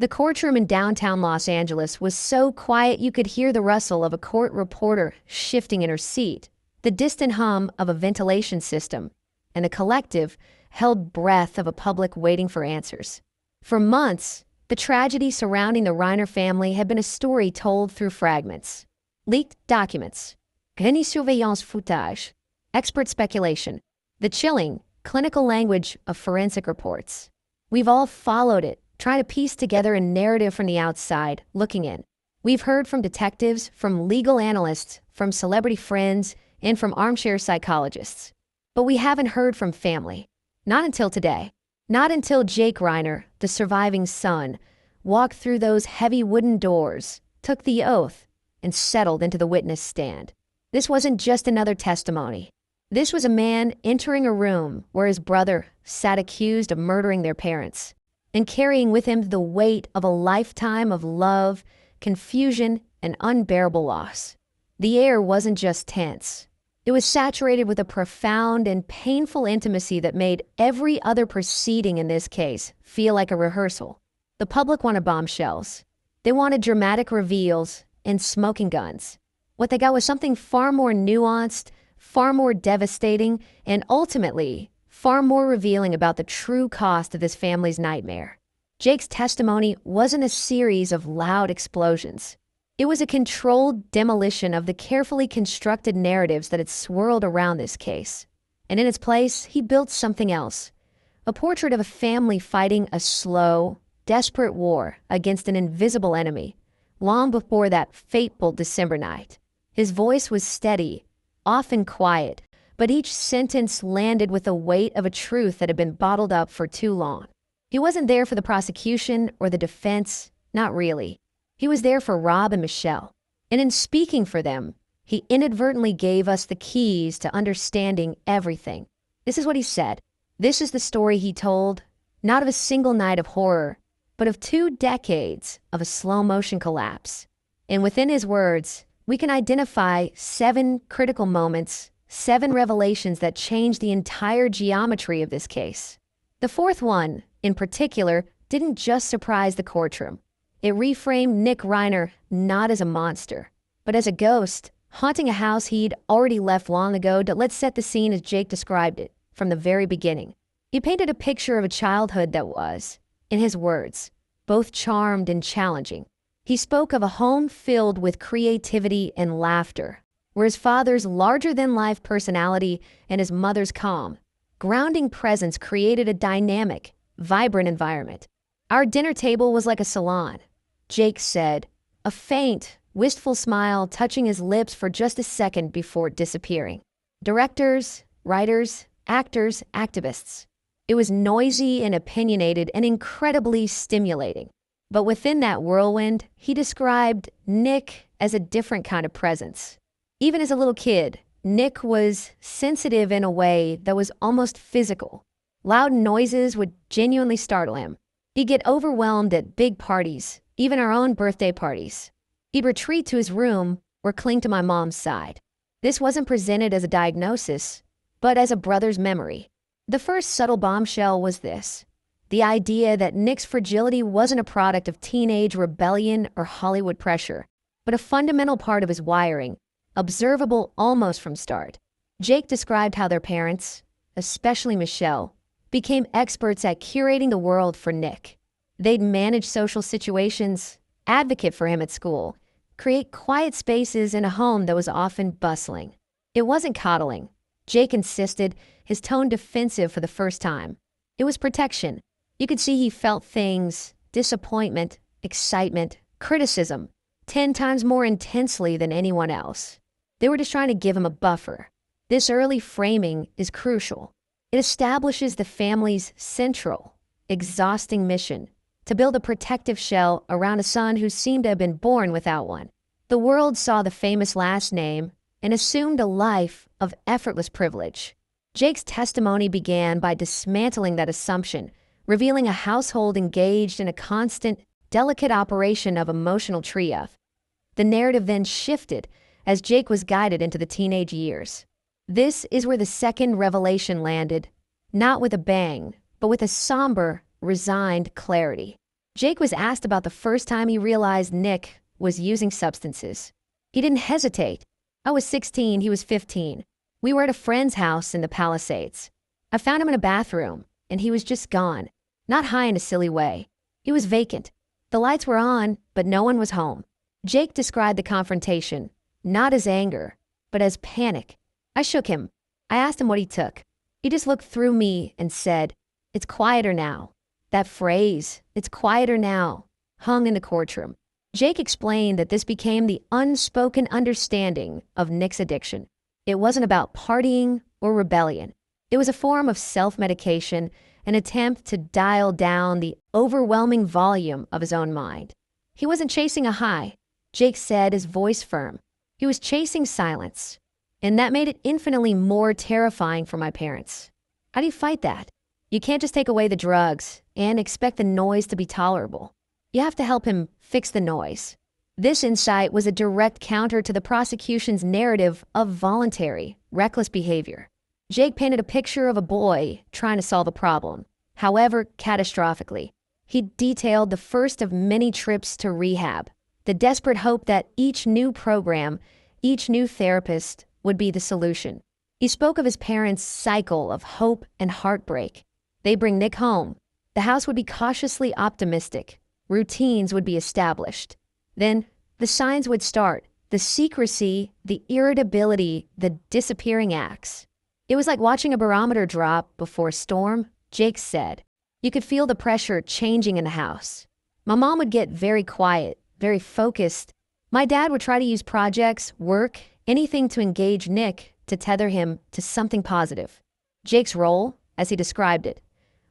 The courtroom in downtown Los Angeles was so quiet you could hear the rustle of a court reporter shifting in her seat, the distant hum of a ventilation system, and the collective, held breath of a public waiting for answers. For months, the tragedy surrounding the Reiner family had been a story told through fragments. Leaked documents, grille surveillance footage, expert speculation, the chilling, clinical language of forensic reports. We've all followed it, trying to piece together a narrative from the outside, looking in. We've heard from detectives, from legal analysts, from celebrity friends, and from armchair psychologists. But we haven't heard from family. Not until today. Not until Jake Reiner, the surviving son, walked through those heavy wooden doors, took the oath, and settled into the witness stand. This wasn't just another testimony. This was a man entering a room where his brother sat accused of murdering their parents and carrying with him the weight of a lifetime of love, confusion, and unbearable loss. The air wasn't just tense. It was saturated with a profound and painful intimacy that made every other proceeding in this case feel like a rehearsal. The public wanted bombshells. They wanted dramatic reveals and smoking guns. What they got was something far more nuanced, far more devastating, and ultimately, far more revealing about the true cost of this family's nightmare. Jake's testimony wasn't a series of loud explosions. It was a controlled demolition of the carefully constructed narratives that had swirled around this case. And in its place, he built something else. A portrait of a family fighting a slow, desperate war against an invisible enemy, long before that fateful December night. His voice was steady, often quiet, but each sentence landed with the weight of a truth that had been bottled up for too long. He wasn't there for the prosecution or the defense, not really. He was there for Rob and Michelle. And in speaking for them, he inadvertently gave us the keys to understanding everything. This is what he said. This is the story he told, not of a single night of horror, but of 2 decades of a slow-motion collapse. And within his words, we can identify 7 critical moments, 7 revelations that changed the entire geometry of this case. The 4th one, in particular, didn't just surprise the courtroom. It reframed Nick Reiner not as a monster, but as a ghost, haunting a house he'd already left long ago. Let's set the scene as Jake described it, from the very beginning. He painted a picture of a childhood that was, in his words, both charmed and challenging. He spoke of a home filled with creativity and laughter, where his father's larger-than-life personality and his mother's calm, grounding presence created a dynamic, vibrant environment. Our dinner table was like a salon, Jake said, a faint, wistful smile touching his lips for just a second before disappearing. Directors, writers, actors, activists. It was noisy and opinionated and incredibly stimulating. But within that whirlwind, he described Nick as a different kind of presence. Even as a little kid, Nick was sensitive in a way that was almost physical. Loud noises would genuinely startle him. He'd get overwhelmed at big parties, even our own birthday parties. He'd retreat to his room or cling to my mom's side. This wasn't presented as a diagnosis, but as a brother's memory. The first subtle bombshell was this: the idea that Nick's fragility wasn't a product of teenage rebellion or Hollywood pressure, but a fundamental part of his wiring, observable almost from start. Jake described how their parents, especially Michelle, became experts at curating the world for Nick. They'd manage social situations, advocate for him at school, create quiet spaces in a home that was often bustling. It wasn't coddling. Jake insisted, his tone defensive for the first time. It was protection. You could see he felt things, disappointment, excitement, criticism, 10 times more intensely than anyone else. They were just trying to give him a buffer. This early framing is crucial. It establishes the family's central, exhausting mission to build a protective shell around a son who seemed to have been born without one. The world saw the famous last name and assumed a life of effortless privilege. Jake's testimony began by dismantling that assumption, revealing a household engaged in a constant, delicate operation of emotional triage. The narrative then shifted as Jake was guided into the teenage years. This is where the second revelation landed, not with a bang, but with a somber, resigned clarity. Jake was asked about the first time he realized Nick was using substances. He didn't hesitate. I was 16, he was 15. We were at a friend's house in the Palisades. I found him in a bathroom, and he was just gone. Not high in a silly way. He was vacant. The lights were on, but no one was home. Jake described the confrontation, not as anger, but as panic. I shook him. I asked him what he took. He just looked through me and said, "It's quieter now." That phrase, "it's quieter now," hung in the courtroom. Jake explained that this became the unspoken understanding of Nick's addiction. It wasn't about partying or rebellion. It was a form of self-medication, an attempt to dial down the overwhelming volume of his own mind. He wasn't chasing a high, Jake said, his voice firm. He was chasing silence, and that made it infinitely more terrifying for my parents. How do you fight that? You can't just take away the drugs and expect the noise to be tolerable. You have to help him fix the noise. This insight was a direct counter to the prosecution's narrative of voluntary, reckless behavior. Jake painted a picture of a boy trying to solve a problem, however catastrophically. He detailed the first of many trips to rehab, the desperate hope that each new program, each new therapist would be the solution. He spoke of his parents' cycle of hope and heartbreak. They bring Nick home. The house would be cautiously optimistic. Routines would be established. Then the signs would start, the secrecy, the irritability, the disappearing acts. It was like watching a barometer drop before a storm, Jake said. You could feel the pressure changing in the house. My mom would get very quiet, very focused. My dad would try to use projects, work, anything to engage Nick, to tether him to something positive. Jake's role, as he described it,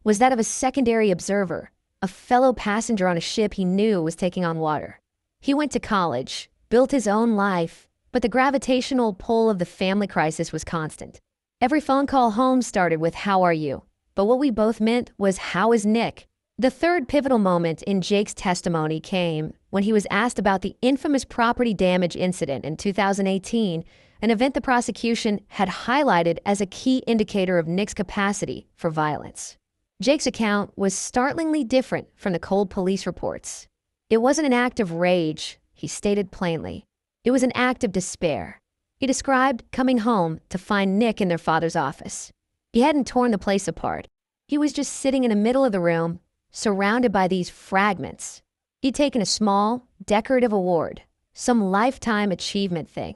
was that of a secondary observer, a fellow passenger on a ship he knew was taking on water. He went to college, built his own life, but the gravitational pull of the family crisis was constant. Every phone call home started with, "How are you?" But what we both meant was, "How is Nick?" The third pivotal moment in Jake's testimony came when he was asked about the infamous property damage incident in 2018, an event the prosecution had highlighted as a key indicator of Nick's capacity for violence. Jake's account was startlingly different from the cold police reports. It wasn't an act of rage, he stated plainly. It was an act of despair. He described coming home to find Nick in their father's office. He hadn't torn the place apart. He was just sitting in the middle of the room, surrounded by these fragments. He'd taken a small, decorative award, some lifetime achievement thing,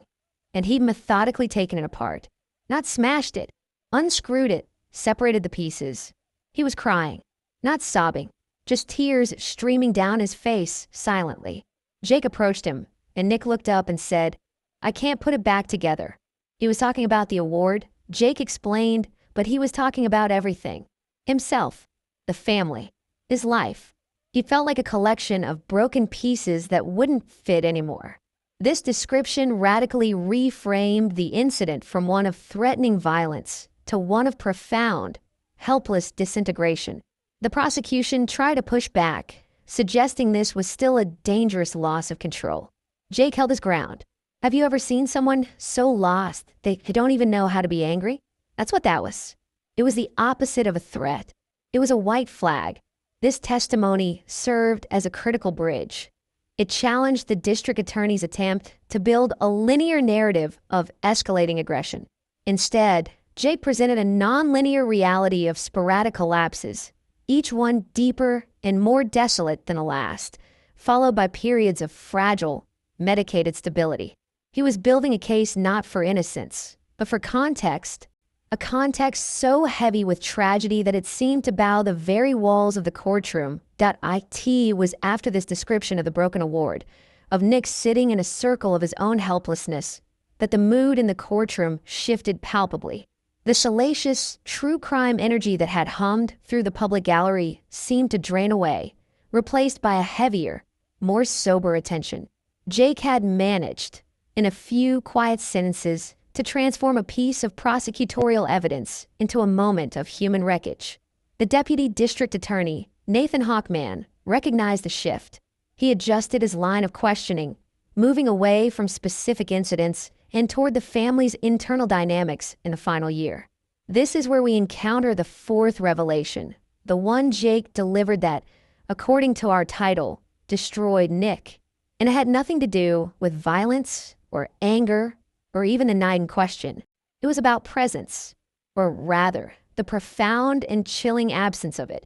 and he'd methodically taken it apart. Not smashed it, unscrewed it, separated the pieces. He was crying, not sobbing, just tears streaming down his face silently. Jake approached him, and Nick looked up and said, "I can't put it back together." He was talking about the award, Jake explained, but he was talking about everything. Himself, the family, his life. He felt like a collection of broken pieces that wouldn't fit anymore. This description radically reframed the incident from one of threatening violence to one of profound, helpless disintegration. The prosecution tried to push back, suggesting this was still a dangerous loss of control. Jake held his ground. Have you ever seen someone so lost they don't even know how to be angry? That's what that was. It was the opposite of a threat. It was a white flag. This testimony served as a critical bridge. It challenged the district attorney's attempt to build a linear narrative of escalating aggression. Instead, Jake presented a nonlinear reality of sporadic collapses, each one deeper and more desolate than the last, followed by periods of fragile, medicated stability. He was building a case not for innocence, but for context, a context so heavy with tragedy that it seemed to bow the very walls of the courtroom. It was after this description of the broken award, of Nick sitting in a circle of his own helplessness, that the mood in the courtroom shifted palpably. The salacious, true crime energy that had hummed through the public gallery seemed to drain away, replaced by a heavier, more sober attention. Jake had managed, in a few quiet sentences, to transform a piece of prosecutorial evidence into a moment of human wreckage. The deputy district attorney, Nathan Hawkman, recognized the shift. He adjusted his line of questioning, moving away from specific incidents and toward the family's internal dynamics in the final year. This is where we encounter the fourth revelation, the one Jake delivered that, according to our title, destroyed Nick. And it had nothing to do with violence or anger or even the night in question. It was about presence, or rather, the profound and chilling absence of it.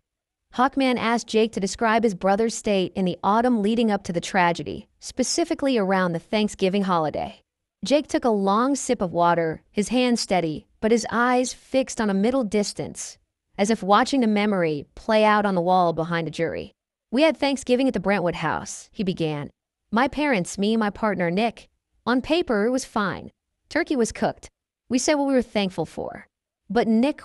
Hawkman asked Jake to describe his brother's state in the autumn leading up to the tragedy, specifically around the Thanksgiving holiday. Jake took a long sip of water, his hand steady, but his eyes fixed on a middle distance, as if watching the memory play out on the wall behind a jury. "We had Thanksgiving at the Brentwood house," he began. "My parents, me, and my partner, Nick. On paper, it was fine. Turkey was cooked. We said what we were thankful for. But Nick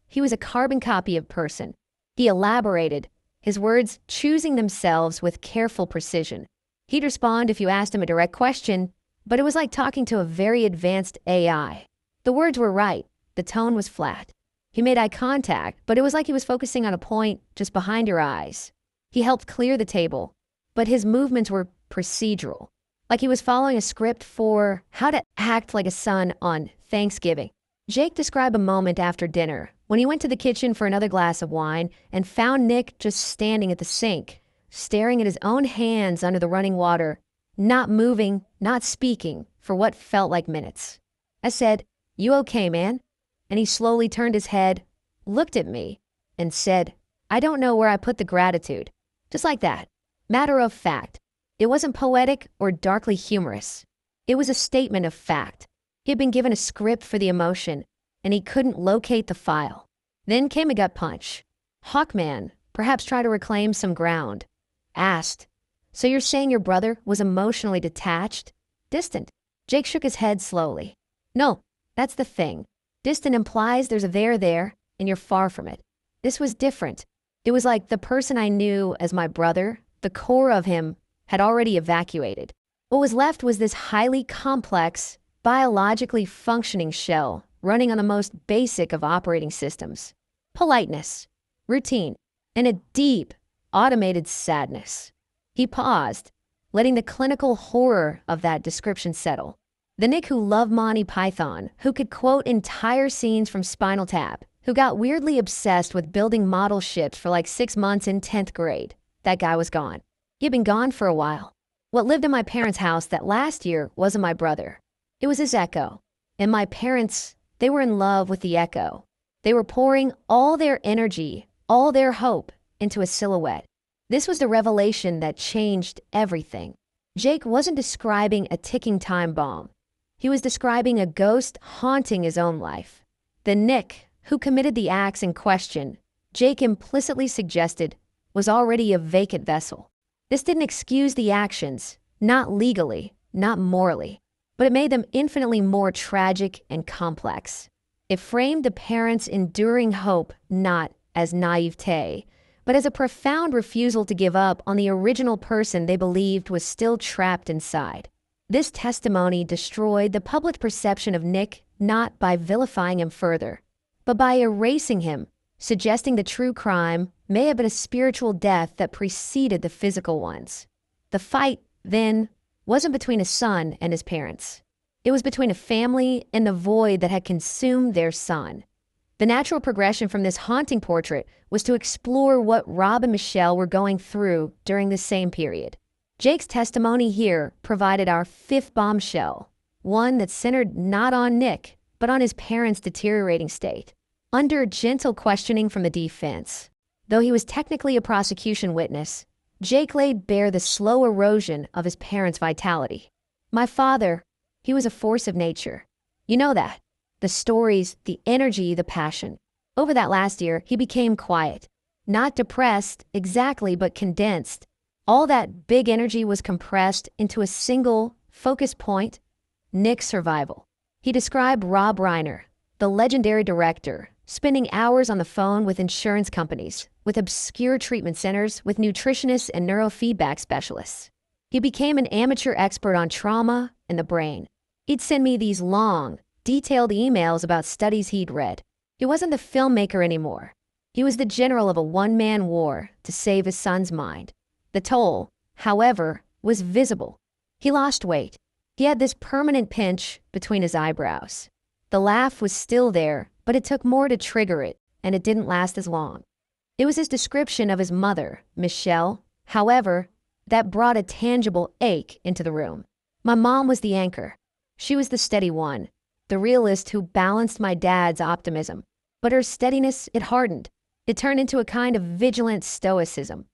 he was a carbon copy of person. He elaborated, his words choosing themselves with careful precision. He'd respond if you asked him a direct question, but it was like talking to a very advanced AI. The words were right. The tone was flat. He made eye contact, but it was like he was focusing on a point just behind your eyes. He helped clear the table, but his movements were procedural, like he was following a script for how to act like a son on Thanksgiving. Jake described a moment after dinner when he went to the kitchen for another glass of wine and found Nick just standing at the sink, staring at his own hands under the running water, not moving, not speaking, for what felt like minutes. I said, "You okay, man?" And he slowly turned his head, looked at me, and said, "I don't know where I put the gratitude." Just like that. Matter of fact. It wasn't poetic or darkly humorous. It was a statement of fact. He had been given a script for the emotion, and he couldn't locate the file. Then came a gut punch. Hawkman, perhaps try to reclaim some ground, asked, "So you're saying your brother was emotionally detached? Distant?" Jake shook his head slowly. "No, that's the thing. Distant implies there's a there, and you're far from it. This was different. It was like the person I knew as my brother, the core of him, had already evacuated. What was left was this highly complex, biologically functioning shell running on the most basic of operating systems. Politeness, routine, and a deep, automated sadness." He paused, letting the clinical horror of that description settle. The Nick who loved Monty Python, who could quote entire scenes from Spinal Tap, who got weirdly obsessed with building model ships for like 6 months in 10th grade. That guy was gone. He'd been gone for a while. What lived in my parents' house that last year wasn't my brother. It was his echo. And my parents, they were in love with the echo. They were pouring all their energy, all their hope into a silhouette. This was the revelation that changed everything. Jake wasn't describing a ticking time bomb. He was describing a ghost haunting his own life. The Nick who committed the acts in question, Jake implicitly suggested, was already a vacant vessel. This didn't excuse the actions, not legally, not morally, but it made them infinitely more tragic and complex. It framed the parents' enduring hope not as naivete, but as a profound refusal to give up on the original person they believed was still trapped inside. This testimony destroyed the public perception of Nick not by vilifying him further, but by erasing him, suggesting the true crime may have been a spiritual death that preceded the physical ones. The fight, then, wasn't between a son and his parents. It was between a family and the void that had consumed their son. The natural progression from this haunting portrait was to explore what Rob and Michelle were going through during the same period. Jake's testimony here provided our fifth bombshell, one that centered not on Nick, but on his parents' deteriorating state. Under gentle questioning from the defense, though he was technically a prosecution witness, Jake laid bare the slow erosion of his parents' vitality. "My father, he was a force of nature. You know that. The stories, the energy, the passion. Over that last year, he became quiet. Not depressed, exactly, but condensed. All that big energy was compressed into a single, focused point, Nick's survival." He described Rob Reiner, the legendary director, spending hours on the phone with insurance companies, with obscure treatment centers, with nutritionists and neurofeedback specialists. He became an amateur expert on trauma and the brain. He'd send me these long, detailed emails about studies he'd read. He wasn't the filmmaker anymore. He was the general of a one-man war to save his son's mind. The toll, however, was visible. He lost weight. He had this permanent pinch between his eyebrows. The laugh was still there, but it took more to trigger it, and it didn't last as long. It was his description of his mother, Michelle, however, that brought a tangible ache into the room. My mom was the anchor. She was the steady one, the realist who balanced my dad's optimism. But her steadiness, it hardened. It turned into a kind of vigilant stoicism.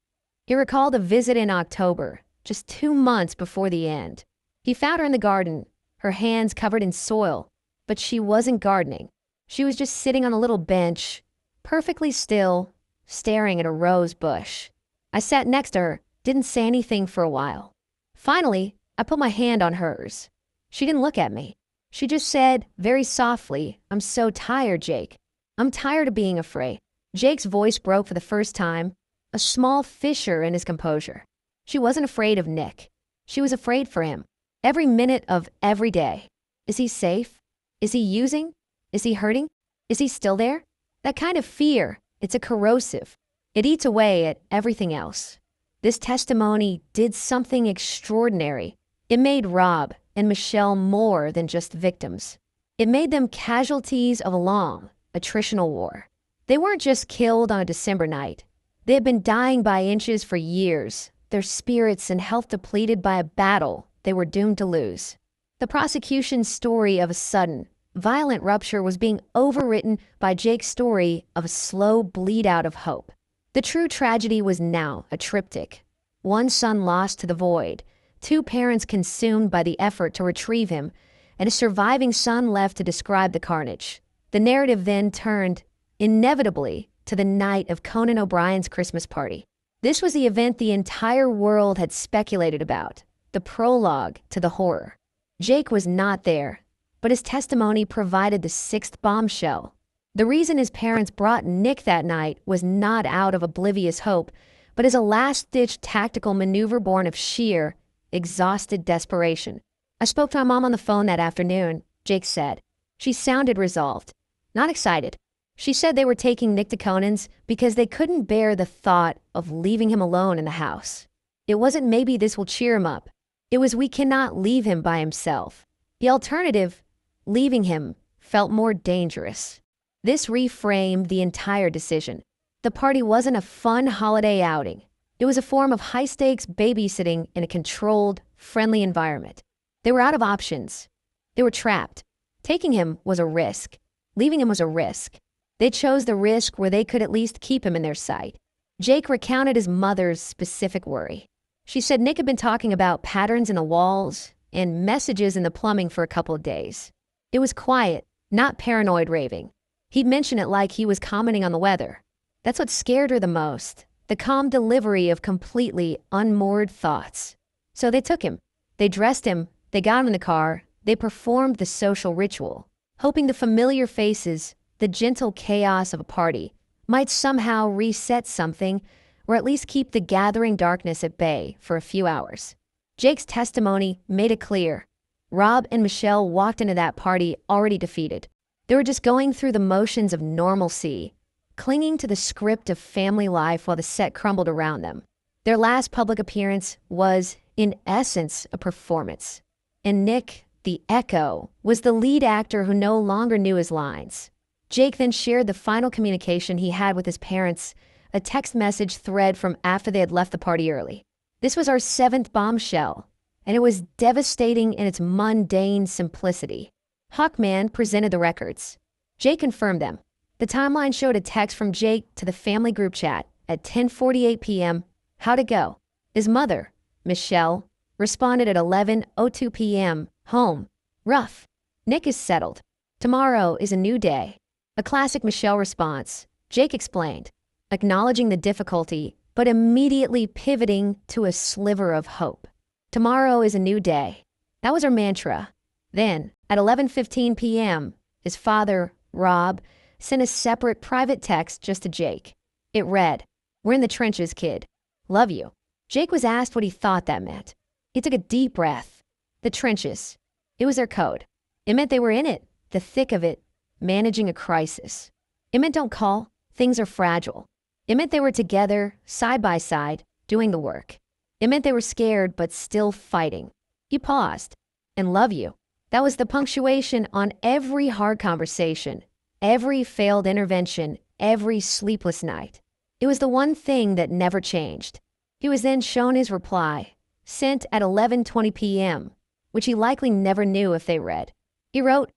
He recalled a visit in October, just 2 months before the end. He found her in the garden, her hands covered in soil, but she wasn't gardening. She was just sitting on a little bench, perfectly still, staring at a rose bush. I sat next to her, didn't say anything for a while. Finally, I put my hand on hers. She didn't look at me. She just said, very softly, "I'm so tired, Jake. I'm tired of being afraid." Jake's voice broke for the first time, a small fissure in his composure. She wasn't afraid of Nick. She was afraid for him. Every minute of every day. Is he safe? Is he using? Is he hurting? Is he still there? That kind of fear, it's a corrosive. It eats away at everything else. This testimony did something extraordinary. It made Rob and Michelle more than just victims. It made them casualties of a long, attritional war. They weren't just killed on a December night. They had been dying by inches for years, their spirits and health depleted by a battle they were doomed to lose. The prosecution's story of a sudden, violent rupture was being overwritten by Jake's story of a slow bleed out of hope. The true tragedy was now a triptych. One son lost to the void, 2 parents consumed by the effort to retrieve him, and a surviving son left to describe the carnage. The narrative then turned, inevitably, to the night of Conan O'Brien's Christmas party. This was the event the entire world had speculated about, the prologue to the horror. Jake was not there, but his testimony provided the 6th bombshell. The reason his parents brought Nick that night was not out of oblivious hope, but as a last-ditch tactical maneuver born of sheer, exhausted desperation. "I spoke to my mom on the phone that afternoon," Jake said. "She sounded resolved, not excited. She said they were taking Nick to Conan's because they couldn't bear the thought of leaving him alone in the house. It wasn't maybe this will cheer him up. It was we cannot leave him by himself. The alternative, leaving him, felt more dangerous." This reframed the entire decision. The party wasn't a fun holiday outing. It was a form of high-stakes babysitting in a controlled, friendly environment. They were out of options. They were trapped. Taking him was a risk. Leaving him was a risk. They chose the risk where they could at least keep him in their sight. Jake recounted his mother's specific worry. She said Nick had been talking about patterns in the walls and messages in the plumbing for a couple of days. It was quiet, not paranoid raving. He'd mention it like he was commenting on the weather. That's what scared her the most, the calm delivery of completely unmoored thoughts. So they took him. They dressed him. They got him in the car. They performed the social ritual, hoping the familiar faces, the gentle chaos of a party, might somehow reset something or at least keep the gathering darkness at bay for a few hours. Jake's testimony made it clear. Rob and Michelle walked into that party already defeated. They were just going through the motions of normalcy, clinging to the script of family life while the set crumbled around them. Their last public appearance was, in essence, a performance. And Nick, the Echo, was the lead actor who no longer knew his lines. Jake then shared the final communication he had with his parents, a text message thread from after they had left the party early. "This was our 7th bombshell, and it was devastating in its mundane simplicity." Hawkman presented the records. Jake confirmed them. The timeline showed a text from Jake to the family group chat at 10:48 p.m. How'd it go? His mother, Michelle, responded at 11:02 p.m. Home. Rough. Nick is settled. Tomorrow is a new day. A classic Michelle response. Jake explained, acknowledging the difficulty, but immediately pivoting to a sliver of hope. Tomorrow is a new day. That was her mantra. Then, at 11:15 p.m., his father, Rob, sent a separate private text just to Jake. It read, "We're in the trenches, kid. Love you." Jake was asked what he thought that meant. He took a deep breath. The trenches. It was their code. It meant they were in it, the thick of it, managing a crisis. It meant don't call. Things are fragile. It meant they were together, side by side, doing the work. It meant they were scared but still fighting. He paused. And love you. That was the punctuation on every hard conversation, every failed intervention, every sleepless night. It was the one thing that never changed. He was then shown his reply, sent at 11:20 p.m., which he likely never knew if they read. He wrote,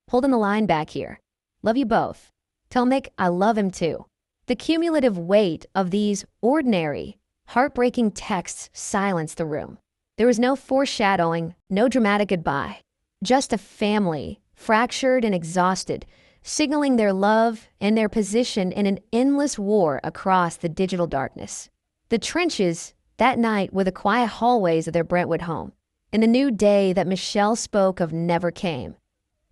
"Holding the line back here. Love you both. Tell Mick I love him too." The cumulative weight of these ordinary, heartbreaking texts silenced the room. There was no foreshadowing, no dramatic goodbye. Just a family, fractured and exhausted, signaling their love and their position in an endless war across the digital darkness. The trenches, that night, were the quiet hallways of their Brentwood home, and the new day that Michelle spoke of never came.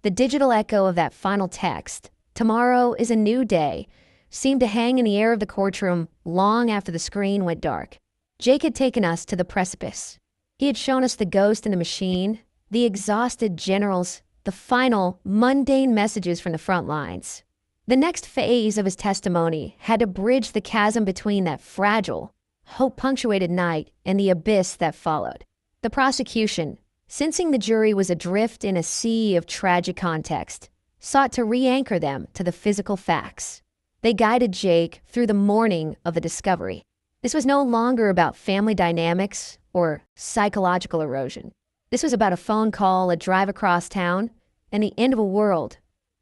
The digital echo of that final text, "Tomorrow is a new day," seemed to hang in the air of the courtroom long after the screen went dark. Jake had taken us to the precipice. He had shown us the ghost in the machine, the exhausted generals, the final, mundane messages from the front lines. The next phase of his testimony had to bridge the chasm between that fragile, hope-punctuated night and the abyss that followed. The prosecution, sensing the jury was adrift in a sea of tragic context, sought to re-anchor them to the physical facts. They guided Jake through the morning of the discovery. This was no longer about family dynamics or psychological erosion. This was about a phone call, a drive across town, and the end of a world.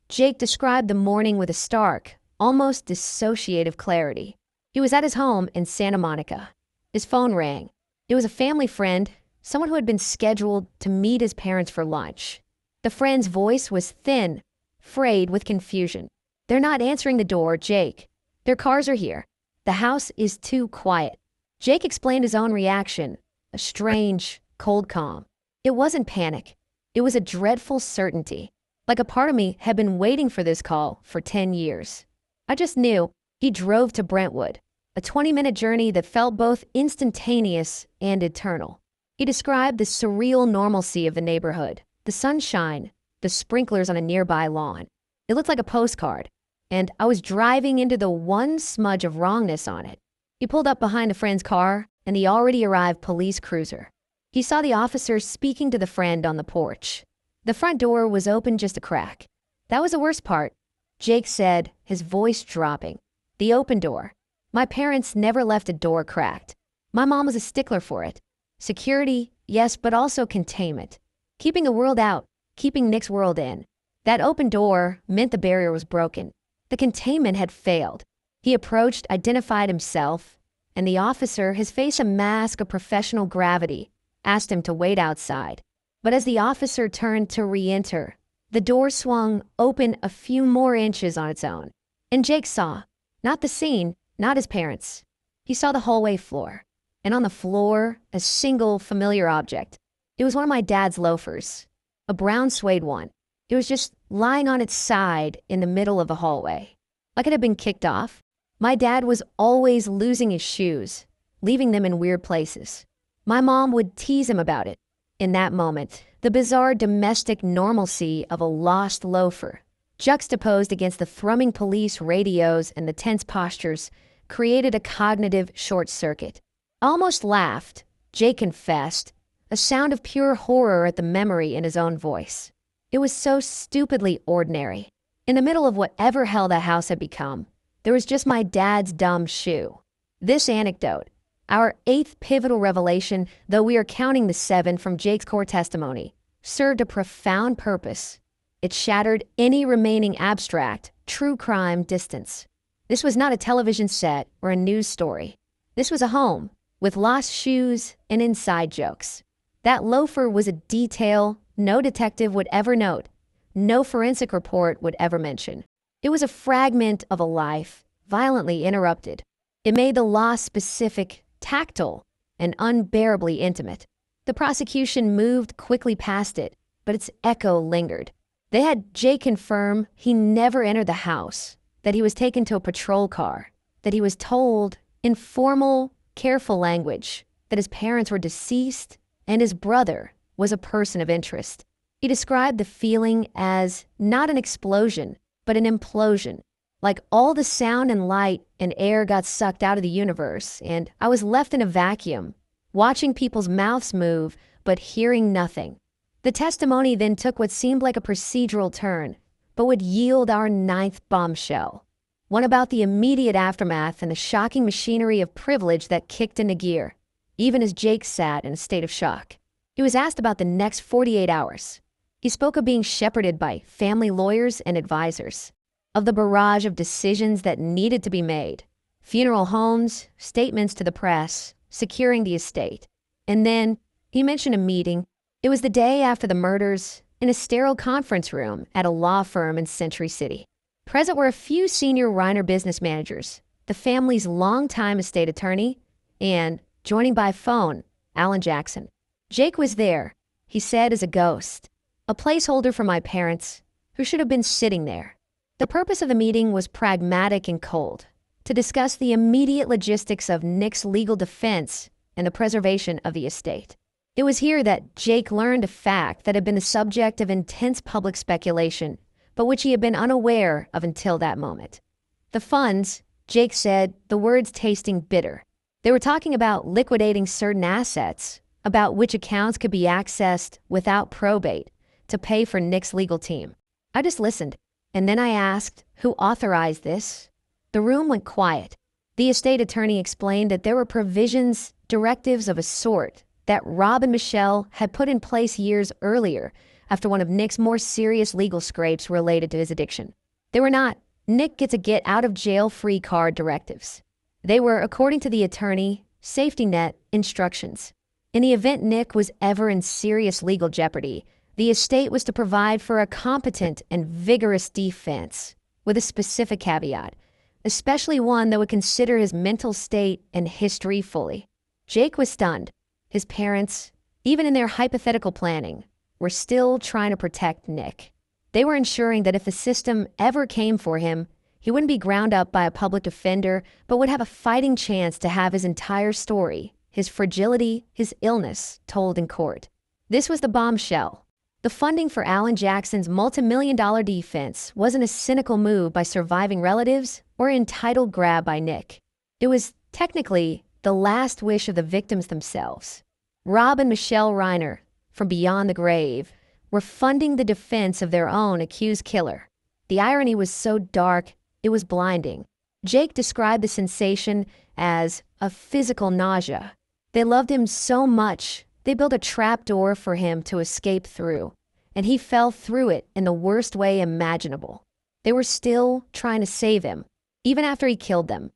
Jake described the morning with a stark, almost dissociative clarity. He was at his home in Santa Monica. His phone rang. It was a family friend, someone who had been scheduled to meet his parents for lunch. The friend's voice was thin, frayed with confusion. "They're not answering the door, Jake. Their cars are here. The house is too quiet." Jake explained his own reaction, a strange, cold calm. It wasn't panic. It was a dreadful certainty, like a part of me had been waiting for this call for 10 years. I just knew. He drove to Brentwood, a 20-minute journey that felt both instantaneous and eternal. He described the surreal normalcy of the neighborhood, the sunshine, the sprinklers on a nearby lawn. It looked like a postcard, and I was driving into the one smudge of wrongness on it. He pulled up behind a friend's car and the already arrived police cruiser. He saw the officer speaking to the friend on the porch. The front door was open just a crack. That was the worst part, Jake said, his voice dropping. The open door. My parents never left a door cracked. My mom was a stickler for it. Security, yes, but also containment. Keeping the world out, keeping Nick's world in. That open door meant the barrier was broken. The containment had failed. He approached, identified himself, and the officer, his face a mask of professional gravity, asked him to wait outside. But as the officer turned to re-enter, the door swung open a few more inches on its own. And Jake saw, not the scene, not his parents. He saw the hallway floor. And on the floor, a single familiar object. It was one of my dad's loafers, a brown suede one. It was just lying on its side in the middle of the hallway, like it had been kicked off. My dad was always losing his shoes, leaving them in weird places. My mom would tease him about it. In that moment, the bizarre domestic normalcy of a lost loafer, juxtaposed against the thrumming police radios and the tense postures, created a cognitive short circuit. I almost laughed, Jake confessed, a sound of pure horror at the memory in his own voice. It was so stupidly ordinary. In the middle of whatever hell that house had become, there was just my dad's dumb shoe. This anecdote, our 8th pivotal revelation, though we are counting the 7 from Jake's court testimony, served a profound purpose. It shattered any remaining abstract, true crime distance. This was not a television set or a news story. This was a home, with lost shoes and inside jokes. That loafer was a detail no detective would ever note, no forensic report would ever mention. It was a fragment of a life, violently interrupted. It made the loss specific, tactile, and unbearably intimate. The prosecution moved quickly past it, but its echo lingered. They had Jake confirm he never entered the house, that he was taken to a patrol car, that he was told, in formal, careful language, that his parents were deceased and his brother was a person of interest. He described the feeling as not an explosion, but an implosion. Like all the sound and light and air got sucked out of the universe, and I was left in a vacuum, watching people's mouths move, but hearing nothing. The testimony then took what seemed like a procedural turn, but would yield our 9th bombshell. one about the immediate aftermath and the shocking machinery of privilege that kicked into gear, even as Jake sat in a state of shock. He was asked about the next 48 hours. He spoke of being shepherded by family lawyers and advisors, of the barrage of decisions that needed to be made, funeral homes, statements to the press, securing the estate. And then he mentioned a meeting. It was the day after the murders, in a sterile conference room at a law firm in Century City. Present were a few senior Reiner business managers, the family's longtime estate attorney, and, joining by phone, Alan Jackson. Jake was there, he said, as a ghost, a placeholder for my parents, who should have been sitting there. The purpose of the meeting was pragmatic and cold, to discuss the immediate logistics of Nick's legal defense and the preservation of the estate. It was here that Jake learned a fact that had been the subject of intense public speculation, but which he had been unaware of until that moment. The funds, Jake said, the words tasting bitter. They were talking about liquidating certain assets, about which accounts could be accessed without probate to pay for Nick's legal team. I just listened, and then I asked, who authorized this? The room went quiet. The estate attorney explained that there were provisions, directives of a sort, that Rob and Michelle had put in place years earlier after one of Nick's more serious legal scrapes related to his addiction. They were not Nick gets a get-out-of-jail-free card directives. They were, according to the attorney, safety net instructions. In the event Nick was ever in serious legal jeopardy, the estate was to provide for a competent and vigorous defense, with a specific caveat, especially one that would consider his mental state and history fully. Jake was stunned. His parents, even in their hypothetical planning, were still trying to protect Nick. They were ensuring that if the system ever came for him, he wouldn't be ground up by a public defender, but would have a fighting chance to have his entire story, his fragility, his illness, told in court. This was the bombshell. The funding for Alan Jackson's multi-million-dollar defense wasn't a cynical move by surviving relatives or an entitled grab by Nick. It was, technically, the last wish of the victims themselves. Rob and Michelle Reiner, from beyond the grave, were funding the defense of their own accused killer. The irony was so dark, it was blinding. Jake described the sensation as a physical nausea. They loved him so much, they built a trapdoor for him to escape through, and he fell through it in the worst way imaginable. They were still trying to save him, even after he killed them.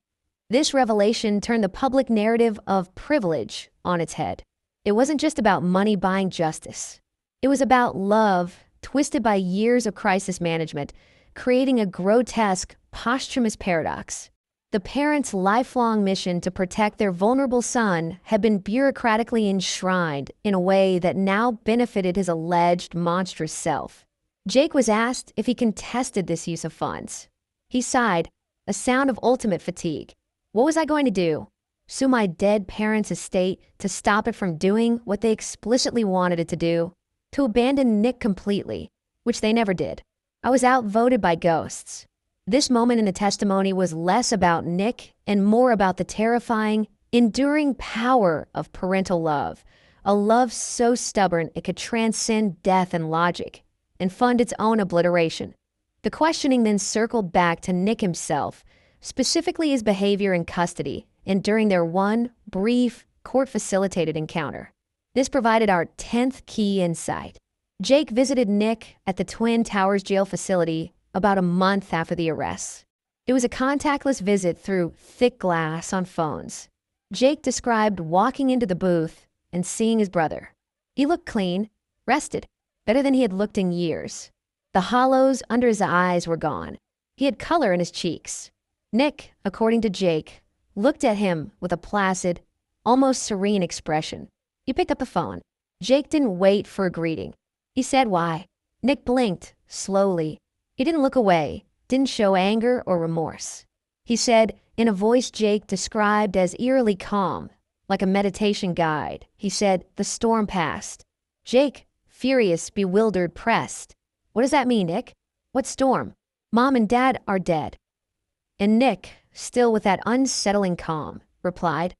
This revelation turned the public narrative of privilege on its head. It wasn't just about money buying justice. It was about love, twisted by years of crisis management, creating a grotesque, posthumous paradox. The parents' lifelong mission to protect their vulnerable son had been bureaucratically enshrined in a way that now benefited his alleged monstrous self. Jake was asked if he contested this use of funds. He sighed, a sound of ultimate fatigue. What was I going to do? Sue my dead parents' estate to stop it from doing what they explicitly wanted it to do? To abandon Nick completely, which they never did. I was outvoted by ghosts. This moment in the testimony was less about Nick and more about the terrifying, enduring power of parental love, a love so stubborn it could transcend death and logic and fund its own obliteration. The questioning then circled back to Nick himself, specifically his behavior in custody and during their one brief, court-facilitated encounter. This provided our 10th key insight. Jake visited Nick at the Twin Towers jail facility about a month after the arrests. It was a contactless visit through thick glass on phones. Jake described walking into the booth and seeing his brother. He looked clean, rested, better than he had looked in years. The hollows under his eyes were gone. He had color in his cheeks. Nick, according to Jake, looked at him with a placid, almost serene expression. He picked up the phone. Jake didn't wait for a greeting. He said why. Nick blinked, slowly. He didn't look away, didn't show anger or remorse. He said, in a voice Jake described as eerily calm, like a meditation guide, he said, the storm passed. Jake, furious, bewildered, pressed. What does that mean, Nick? What storm? Mom and Dad are dead. And Nick, still with that unsettling calm, replied,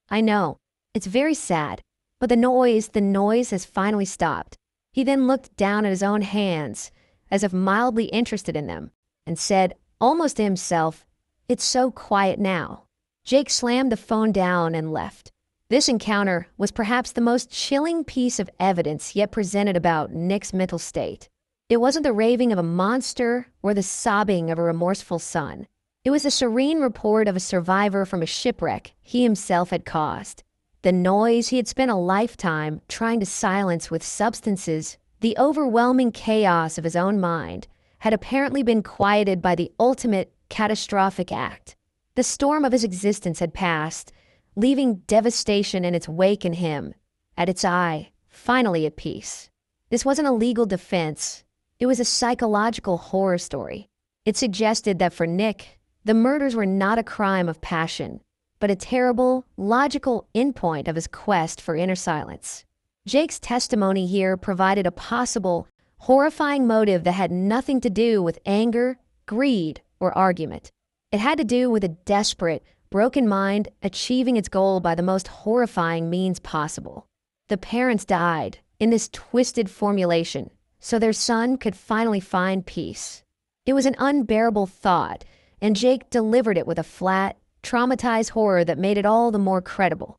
I know. It's very sad, but the noise has finally stopped. He then looked down at his own hands, as if mildly interested in them, and said, almost to himself, It's so quiet now." Jake slammed the phone down and left. This encounter was perhaps the most chilling piece of evidence yet presented about Nick's mental state. It wasn't the raving of a monster or the sobbing of a remorseful son. It was the serene report of a survivor from a shipwreck he himself had caused. The noise he had spent a lifetime trying to silence with substances, the overwhelming chaos of his own mind, had apparently been quieted by the ultimate catastrophic act. The storm of his existence had passed, leaving devastation in its wake in him, at its eye, finally at peace. This wasn't a legal defense. It was a psychological horror story. It suggested that for Nick, the murders were not a crime of passion, but a terrible, logical endpoint of his quest for inner silence. Jake's testimony here provided a possible, horrifying motive that had nothing to do with anger, greed, or argument. It had to do with a desperate, broken mind achieving its goal by the most horrifying means possible. The parents died in this twisted formulation, so their son could finally find peace. It was an unbearable thought, and Jake delivered it with a flat, traumatized horror that made it all the more credible.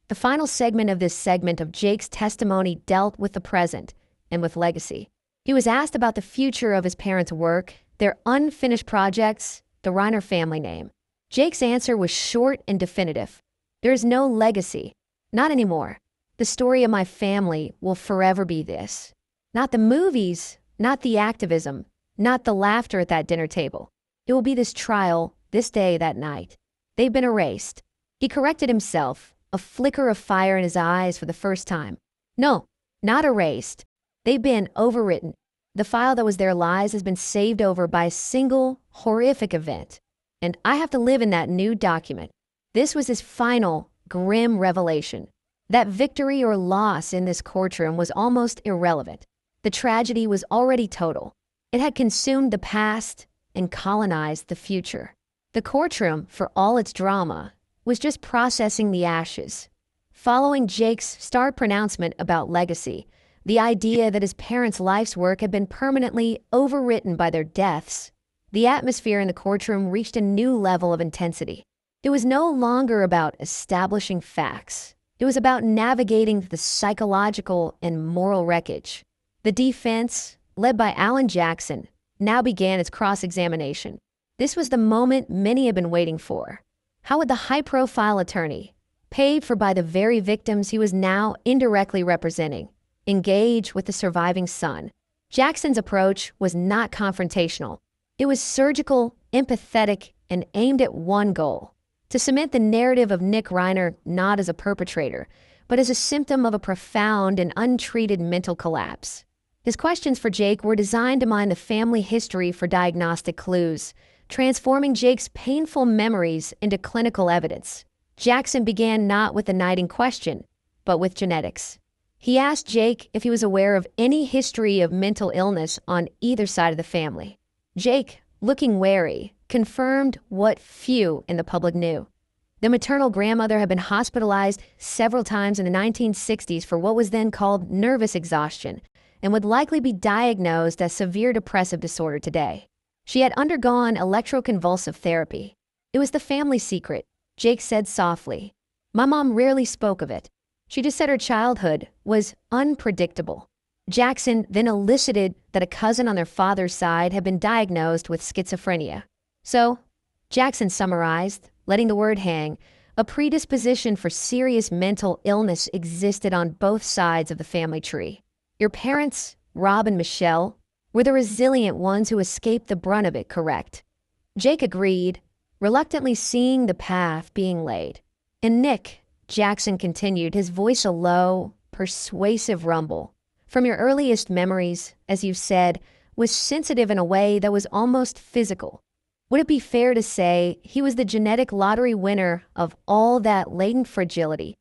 The final segment of this segment of Jake's testimony dealt with the present and with legacy. He was asked about the future of his parents' work, their unfinished projects, the Reiner family name. Jake's answer was short and definitive. There is no legacy. Not anymore. The story of my family will forever be this. Not the movies, not the activism, not the laughter at that dinner table. It will be this trial, this day, that night. They've been erased. He corrected himself, a flicker of fire in his eyes for the first time. No, not erased. They've been overwritten. The file that was their lies has been saved over by a single, horrific event. And I have to live in that new document. This was his final, grim revelation. That victory or loss in this courtroom was almost irrelevant. The tragedy was already total. It had consumed the past and colonized the future. The courtroom, for all its drama, was just processing the ashes. Following Jake's stark pronouncement about legacy, the idea that his parents' life's work had been permanently overwritten by their deaths, the atmosphere in the courtroom reached a new level of intensity. It was no longer about establishing facts. It was about navigating the psychological and moral wreckage. The defense, led by Alan Jackson, now began its cross-examination. This was the moment many had been waiting for. How would the high-profile attorney, paid for by the very victims he was now indirectly representing, engage with the surviving son? Jackson's approach was not confrontational. It was surgical, empathetic, and aimed at one goal: to cement the narrative of Nick Reiner not as a perpetrator, but as a symptom of a profound and untreated mental collapse. His questions for Jake were designed to mine the family history for diagnostic clues, transforming Jake's painful memories into clinical evidence. Jackson began not with the night in question, but with genetics. He asked Jake if he was aware of any history of mental illness on either side of the family. Jake, looking wary, confirmed what few in the public knew. The maternal grandmother had been hospitalized several times in the 1960s for what was then called nervous exhaustion, and would likely be diagnosed as severe depressive disorder today. She had undergone electroconvulsive therapy. It was the family secret, Jake said softly. My mom rarely spoke of it. She just said her childhood was unpredictable. Jackson then elicited that a cousin on their father's side had been diagnosed with schizophrenia. So, Jackson summarized, letting the word hang, a predisposition for serious mental illness existed on both sides of the family tree. Your parents, Rob and Michelle, were the resilient ones who escaped the brunt of it, correct? Jake agreed, reluctantly seeing the path being laid. And Nick, Jackson continued, his voice a low, persuasive rumble, from your earliest memories, as you've said, was sensitive in a way that was almost physical. Would it be fair to say he was the genetic lottery winner of all that latent fragility?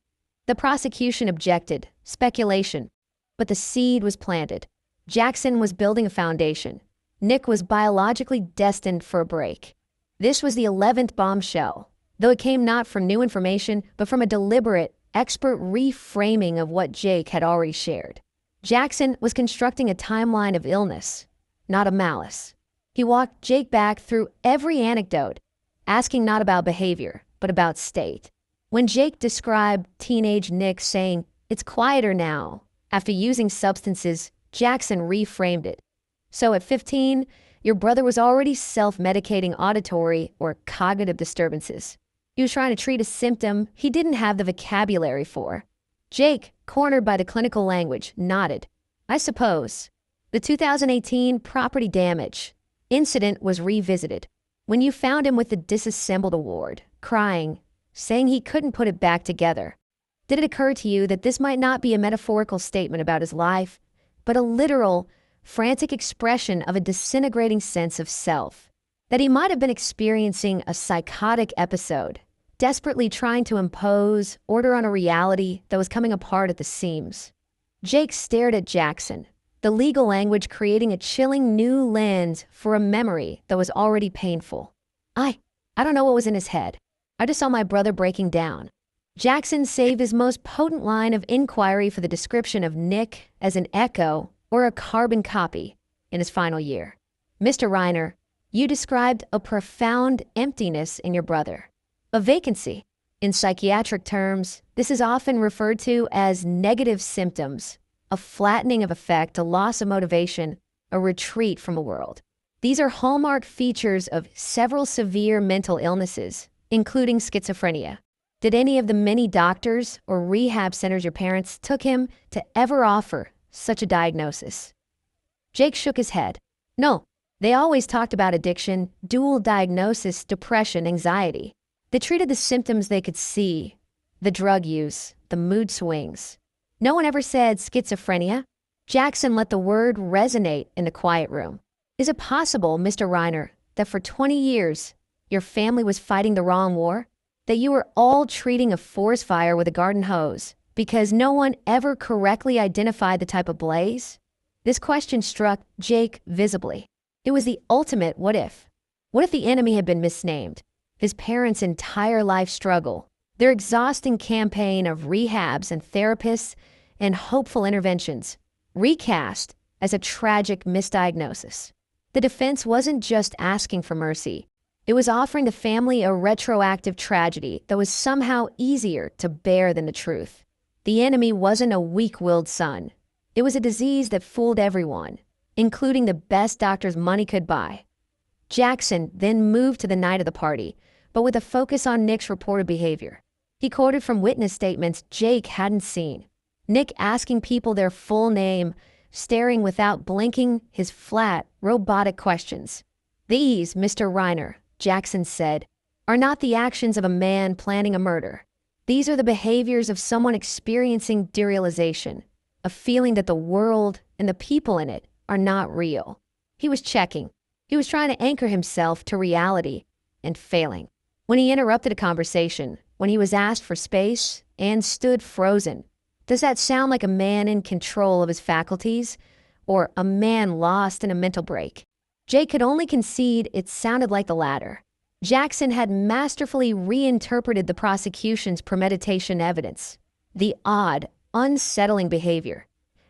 The prosecution objected, speculation, but the seed was planted. Jackson was building a foundation. Nick was biologically destined for a break. This was the 11th bombshell, though it came not from new information, but from a deliberate, expert reframing of what Jake had already shared. Jackson was constructing a timeline of illness, not of malice. He walked Jake back through every anecdote, asking not about behavior, but about state. When Jake described teenage Nick saying, "It's quieter now," after using substances, Jackson reframed it. So at 15, your brother was already self-medicating auditory or cognitive disturbances. He was trying to treat a symptom he didn't have the vocabulary for. Jake, cornered by the clinical language, nodded. "I suppose." The 2018 property damage incident was revisited. When you found him with the disassembled award, crying, saying he couldn't put it back together, did it occur to you that this might not be a metaphorical statement about his life, but a literal, frantic expression of a disintegrating sense of self? That he might have been experiencing a psychotic episode, desperately trying to impose order on a reality that was coming apart at the seams. Jake stared at Jackson, the legal language creating a chilling new lens for a memory that was already painful. I don't know what was in his head. I just saw my brother breaking down." Jackson saved his most potent line of inquiry for the description of Nick as an echo or a carbon copy in his final year. "Mr. Reiner, you described a profound emptiness in your brother. A vacancy. In psychiatric terms, this is often referred to as negative symptoms, a flattening of effect, a loss of motivation, a retreat from the world. These are hallmark features of several severe mental illnesses, including schizophrenia. Did any of the many doctors or rehab centers your parents took him to ever offer such a diagnosis?" Jake shook his head. "No, they always talked about addiction, dual diagnosis, depression, anxiety. They treated the symptoms they could see, the drug use, the mood swings. No one ever said schizophrenia." Jackson let the word resonate in the quiet room. "Is it possible, Mr. Reiner, that for 20 years, your family was fighting the wrong war? That you were all treating a forest fire with a garden hose because no one ever correctly identified the type of blaze?" This question struck Jake visibly. It was the ultimate what if. What if the enemy had been misnamed? His parents' entire life struggle, their exhausting campaign of rehabs and therapists and hopeful interventions, recast as a tragic misdiagnosis. The defense wasn't just asking for mercy. It was offering the family a retroactive tragedy that was somehow easier to bear than the truth. The enemy wasn't a weak-willed son. It was a disease that fooled everyone, including the best doctors money could buy. Jackson then moved to the night of the party, but with a focus on Nick's reported behavior. He quoted from witness statements Jake hadn't seen. Nick asking people their full name, staring without blinking his flat, robotic questions. "These, Mr. Reiner," Jackson said, "are not the actions of a man planning a murder. These are the behaviors of someone experiencing derealization, a feeling that the world and the people in it are not real." He was checking. He was trying to anchor himself to reality and failing. When he interrupted a conversation, when he was asked for space and stood frozen, does that sound like a man in control of his faculties or a man lost in a mental break? Jake could only concede it sounded like the latter. Jackson had masterfully reinterpreted the prosecution's premeditation evidence, the odd, unsettling behavior,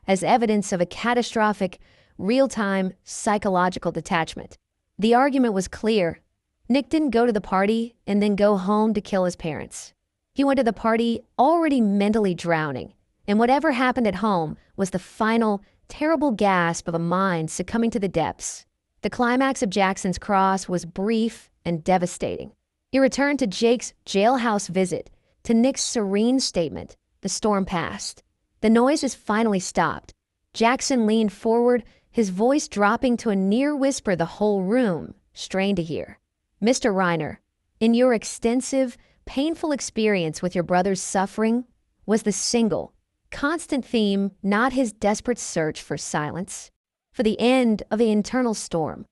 as evidence of a catastrophic, real-time psychological detachment. The argument was clear. Nick didn't go to the party and then go home to kill his parents. He went to the party already mentally drowning, and whatever happened at home was the final, terrible gasp of a mind succumbing to the depths. The climax of Jackson's cross was brief and devastating. He returned to Jake's jailhouse visit, to Nick's serene statement. The storm passed. The noises finally stopped. Jackson leaned forward, his voice dropping to a near whisper the whole room strained to hear. "Mr. Reiner, in your extensive, painful experience with your brother's suffering, was the single, constant theme not his desperate search for silence, for the end of the internal storm?"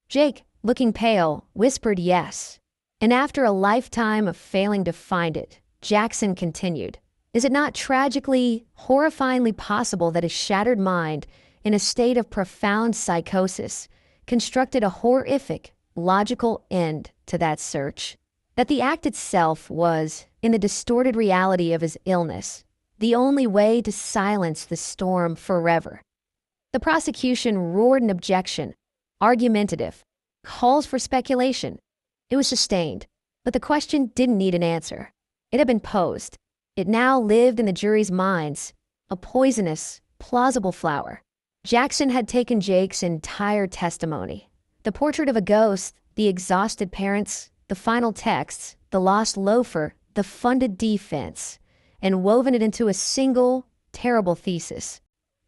Jake, looking pale, whispered yes. And after a lifetime of failing to find it, Jackson continued, "Is it not tragically, horrifyingly possible that a shattered mind, in a state of profound psychosis, constructed a horrific, logical end to that search? That the act itself was, in the distorted reality of his illness, the only way to silence the storm forever?" The prosecution roared an objection, argumentative, calls for speculation. It was sustained, but the question didn't need an answer. It had been posed. It now lived in the jury's minds, a poisonous, plausible flower. Jackson had taken Jake's entire testimony. The portrait of a ghost, the exhausted parents, the final texts, the lost loafer, the funded defense, and woven it into a single, terrible thesis.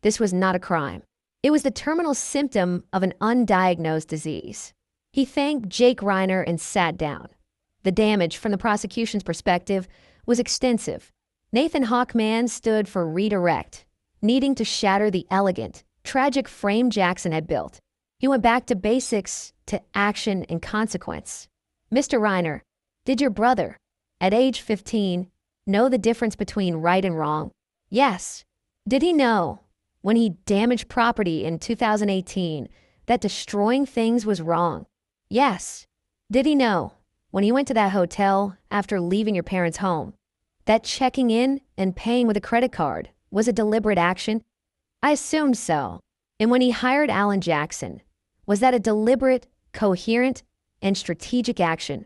This was not a crime. It was the terminal symptom of an undiagnosed disease. He thanked Jake Reiner and sat down. The damage, from the prosecution's perspective, was extensive. Nathan Hawkman stood for redirect, needing to shatter the elegant, tragic frame Jackson had built. He went back to basics, to action and consequence. Mr. Reiner, did your brother, at age 15, know the difference between right and wrong? Yes. Did he know, when he damaged property in 2018, that destroying things was wrong? Yes. Did he know, when he went to that hotel after leaving your parents' home, that checking in and paying with a credit card was a deliberate action? I assumed so. And when he hired Alan Jackson, was that a deliberate, coherent, and strategic action?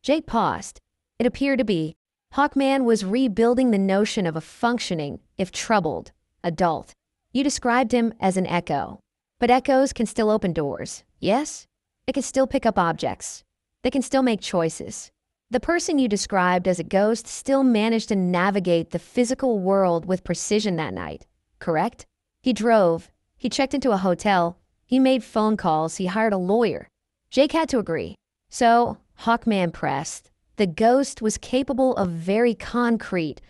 Jake paused. It appeared to be. Hawkman was rebuilding the notion of a functioning, if troubled, adult. You described him as an echo. But echoes can still open doors, yes? They can still pick up objects. They can still make choices. The person you described as a ghost still managed to navigate the physical world with precision that night, correct? He drove. He checked into a hotel. He made phone calls. He hired a lawyer. Jake had to agree. So, Hawkman pressed. The ghost was capable of very concrete,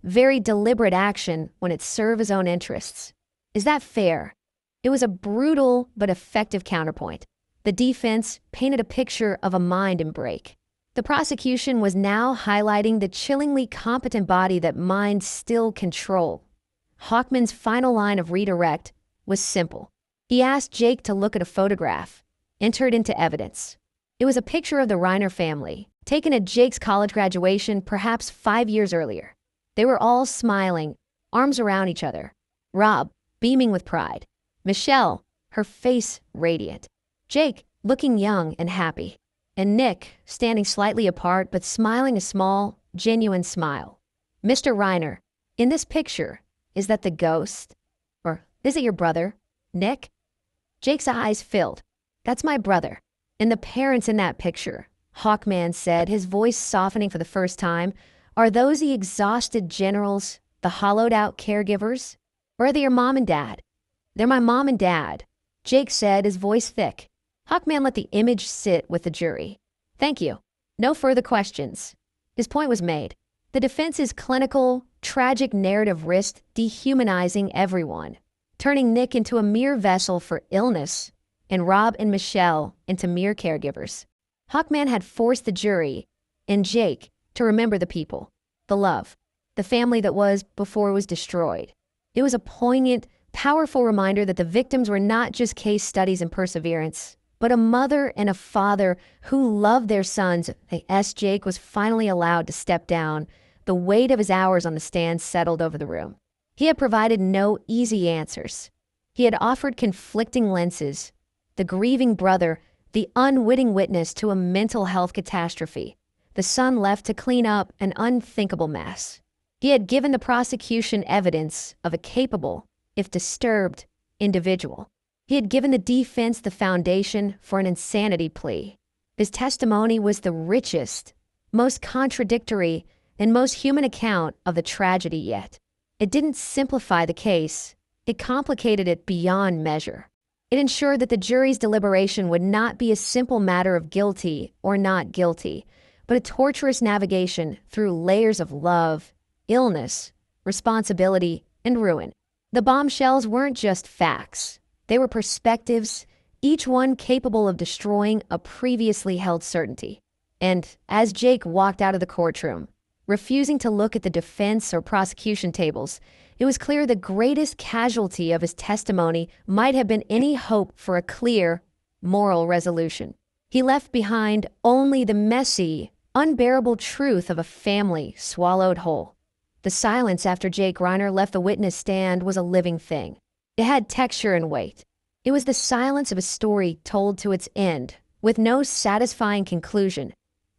very deliberate action when it served his own interests. Is that fair? It was a brutal but effective counterpoint. The defense painted a picture of a mind in break. The prosecution was now highlighting the chillingly competent body that minds still control. Hawkman's final line of redirect was simple. He asked Jake to look at a photograph, enter it into evidence. It was a picture of the Reiner family, taken at Jake's college graduation perhaps 5 years earlier. They were all smiling, arms around each other. Rob, beaming with pride. Michelle, her face radiant. Jake, looking young and happy. And Nick, standing slightly apart but smiling a small, genuine smile. Mr. Reiner, in this picture, is that the ghost? Or is it your brother, Nick? Jake's eyes filled. That's my brother. And the parents in that picture, Hawkman said, his voice softening for the first time, are those the exhausted generals, the hollowed-out caregivers? Or are they your mom and dad? They're my mom and dad, Jake said, his voice thick. Hawkman let the image sit with the jury. Thank you. No further questions. His point was made. The defense's clinical, tragic narrative risked dehumanizing everyone, turning Nick into a mere vessel for illness, and Rob and Michelle into mere caregivers. Hawkman had forced the jury, and Jake, to remember the people, the love, the family that was before it was destroyed. It was a poignant, powerful reminder that the victims were not just case studies in perseverance, but a mother and a father who loved their sons. As Jake was finally allowed to step down, the weight of his hours on the stand settled over the room. He had provided no easy answers. He had offered conflicting lenses. The grieving brother, the unwitting witness to a mental health catastrophe, the son left to clean up an unthinkable mess. He had given the prosecution evidence of a capable, if disturbed, individual. He had given the defense the foundation for an insanity plea. His testimony was the richest, most contradictory, and most human account of the tragedy yet. It didn't simplify the case. It complicated it beyond measure. It ensured that the jury's deliberation would not be a simple matter of guilty or not guilty, but a torturous navigation through layers of love, illness, responsibility, and ruin. The bombshells weren't just facts. They were perspectives, each one capable of destroying a previously held certainty. And as Jake walked out of the courtroom, refusing to look at the defense or prosecution tables, it was clear the greatest casualty of his testimony might have been any hope for a clear, moral resolution. He left behind only the messy, unbearable truth of a family swallowed whole. The silence after Jake Reiner left the witness stand was a living thing. It had texture and weight. It was the silence of a story told to its end, with no satisfying conclusion,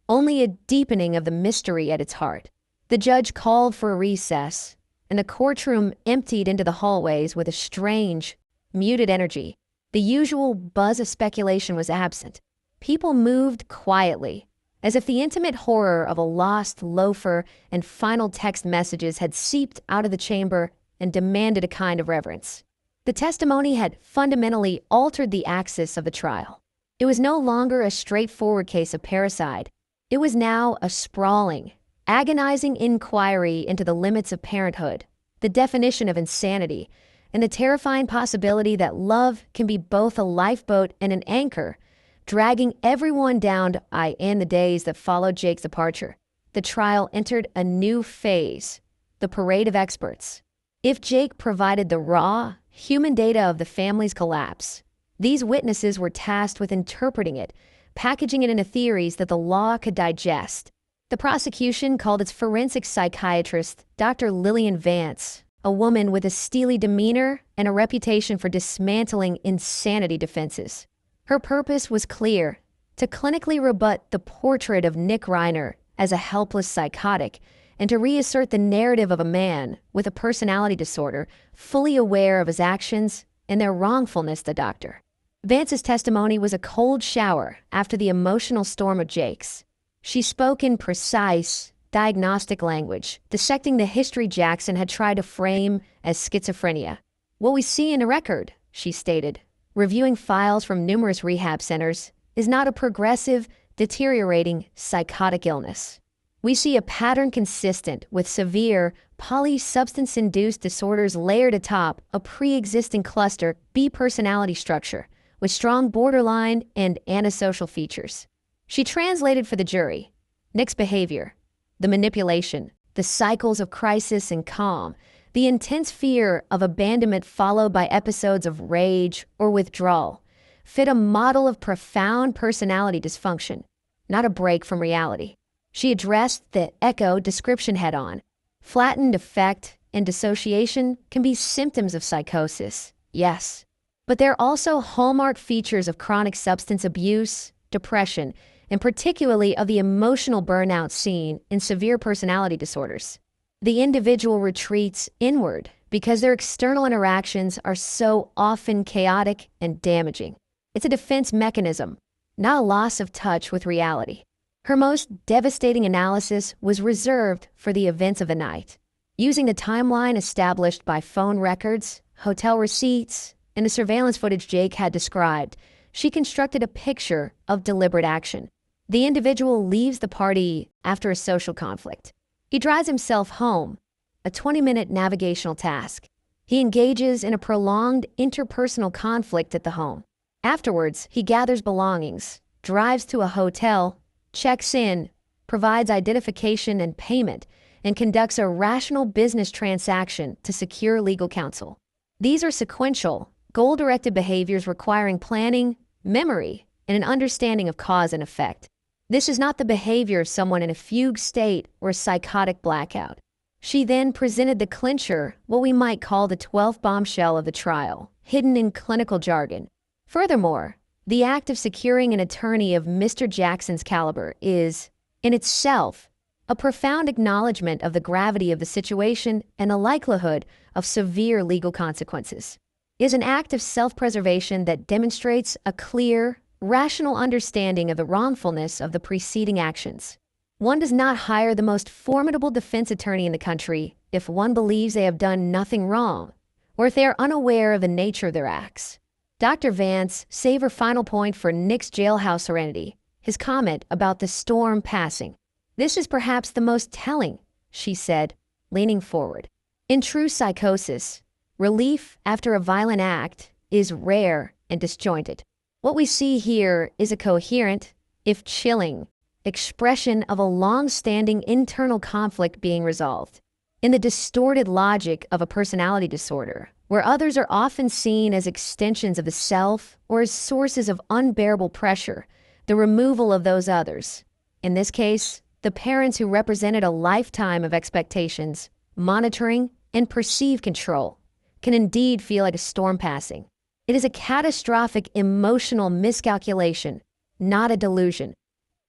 only a deepening of the mystery at its heart. The judge called for a recess, and the courtroom emptied into the hallways with a strange, muted energy. The usual buzz of speculation was absent. People moved quietly, as if the intimate horror of a lost loafer and final text messages had seeped out of the chamber and demanded a kind of reverence. The testimony had fundamentally altered the axis of the trial. It was no longer a straightforward case of parricide. It was now a sprawling, agonizing inquiry into the limits of parenthood, the definition of insanity, and the terrifying possibility that love can be both a lifeboat and an anchor, dragging everyone down to in the days that followed Jake's departure. The trial entered a new phase, the parade of experts. If Jake provided the raw, human data of the family's collapse, these witnesses were tasked with interpreting it, packaging it into theories that the law could digest. The prosecution called its forensic psychiatrist Dr. Lillian Vance, a woman with a steely demeanor and a reputation for dismantling insanity defenses. Her purpose was clear: to clinically rebut the portrait of Nick Reiner as a helpless psychotic, and to reassert the narrative of a man with a personality disorder, fully aware of his actions and their wrongfulness. The doctor. Vance's testimony was a cold shower after the emotional storm of Jake's. She spoke in precise, diagnostic language, dissecting the history Jackson had tried to frame as schizophrenia. "What we see in the record," she stated, reviewing files from numerous rehab centers, "is not a progressive, deteriorating psychotic illness. We see a pattern consistent with severe polysubstance-induced disorders layered atop a pre-existing cluster B personality structure with strong borderline and antisocial features." She translated for the jury Nick's behavior, the manipulation, the cycles of crisis and calm, the intense fear of abandonment followed by episodes of rage or withdrawal, fit a model of profound personality dysfunction, not a break from reality. She addressed the echo description head-on. Flattened affect and dissociation can be symptoms of psychosis, yes, but they're also hallmark features of chronic substance abuse, depression, and particularly of the emotional burnout seen in severe personality disorders. The individual retreats inward because their external interactions are so often chaotic and damaging. It's a defense mechanism, not a loss of touch with reality. Her most devastating analysis was reserved for the events of the night. Using the timeline established by phone records, hotel receipts, and the surveillance footage Jake had described, she constructed a picture of deliberate action. The individual leaves the party after a social conflict. He drives himself home, a 20-minute navigational task. He engages in a prolonged interpersonal conflict at the home. Afterwards, he gathers belongings, drives to a hotel, checks in, provides identification and payment, and conducts a rational business transaction to secure legal counsel. These are sequential, goal-directed behaviors requiring planning, memory, and an understanding of cause and effect. This is not the behavior of someone in a fugue state or a psychotic blackout. She then presented the clincher, what we might call the 12th bombshell of the trial, hidden in clinical jargon. Furthermore, the act of securing an attorney of Mr. Jackson's caliber is, in itself, a profound acknowledgement of the gravity of the situation and the likelihood of severe legal consequences. It is an act of self-preservation that demonstrates a clear, rational understanding of the wrongfulness of the preceding actions. One does not hire the most formidable defense attorney in the country if one believes they have done nothing wrong, or if they are unaware of the nature of their acts. Dr. Vance saved her final point for Nick's jailhouse serenity, his comment about the storm passing. "This is perhaps the most telling," she said, leaning forward. "In true psychosis, relief after a violent act is rare and disjointed. What we see here is a coherent, if chilling, expression of a long-standing internal conflict being resolved. In the distorted logic of a personality disorder, where others are often seen as extensions of the self or as sources of unbearable pressure, the removal of those others, in this case, the parents who represented a lifetime of expectations, monitoring, and perceived control, can indeed feel like a storm passing. It is a catastrophic emotional miscalculation, not a delusion.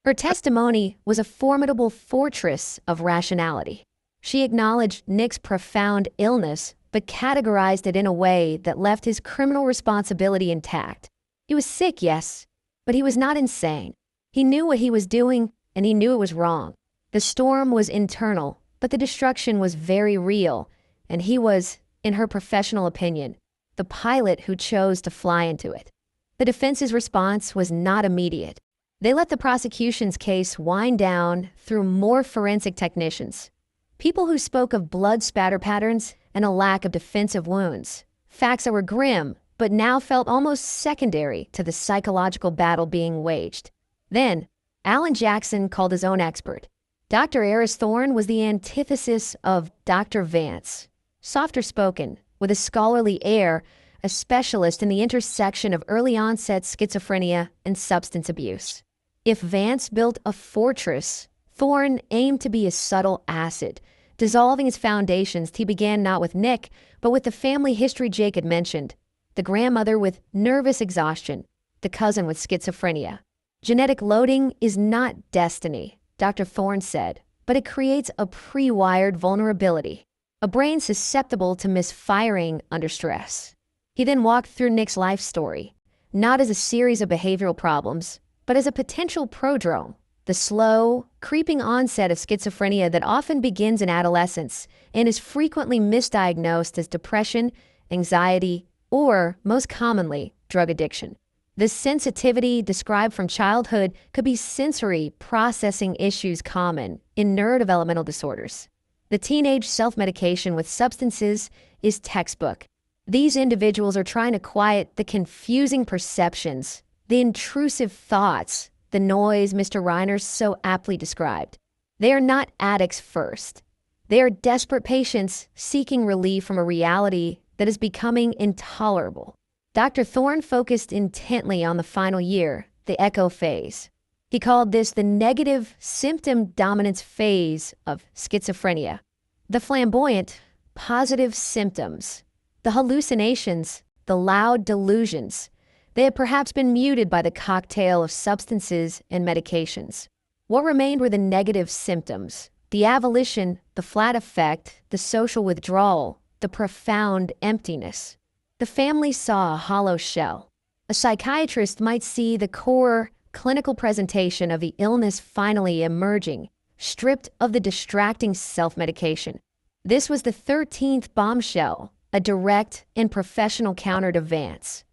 Her testimony was a formidable fortress of rationality. She acknowledged Nick's profound illness, but categorized it in a way that left his criminal responsibility intact. He was sick, yes, but he was not insane. He knew what he was doing, and he knew it was wrong. The storm was internal, but the destruction was very real, and he was, in her professional opinion, the pilot who chose to fly into it. The defense's response was not immediate. They let the prosecution's case wind down through more forensic technicians, people who spoke of blood spatter patterns and a lack of defensive wounds, facts that were grim but now felt almost secondary to the psychological battle being waged. Then, Alan Jackson called his own expert. Dr. Eris Thorne was the antithesis of Dr. Vance, softer spoken, with a scholarly air, a specialist in the intersection of early-onset schizophrenia and substance abuse. If Vance built a fortress, Thorne aimed to be a subtle acid, dissolving its foundations. He began not with Nick, but with the family history Jake had mentioned, the grandmother with nervous exhaustion, the cousin with schizophrenia. Genetic loading is not destiny, Dr. Thorne said, but it creates a pre-wired vulnerability, a brain susceptible to misfiring under stress. He then walked through Nick's life story, not as a series of behavioral problems, but as a potential prodrome, the slow, creeping onset of schizophrenia that often begins in adolescence and is frequently misdiagnosed as depression, anxiety, or, most commonly, drug addiction. This sensitivity described from childhood could be sensory processing issues common in neurodevelopmental disorders. The teenage self-medication with substances is textbook. These individuals are trying to quiet the confusing perceptions, the intrusive thoughts, the noise Mr. Reiner so aptly described. They are not addicts first. They are desperate patients seeking relief from a reality that is becoming intolerable. Dr. Thorne focused intently on the final year, the echo phase. He called this the negative symptom dominance phase of schizophrenia. The flamboyant, positive symptoms, the hallucinations, the loud delusions, they had perhaps been muted by the cocktail of substances and medications. What remained were the negative symptoms, the avolition, the flat effect, the social withdrawal, the profound emptiness. The family saw a hollow shell. A psychiatrist might see the core clinical presentation of the illness finally emerging, stripped of the distracting self-medication. This was the 13th bombshell, a direct and professional counter to Vance.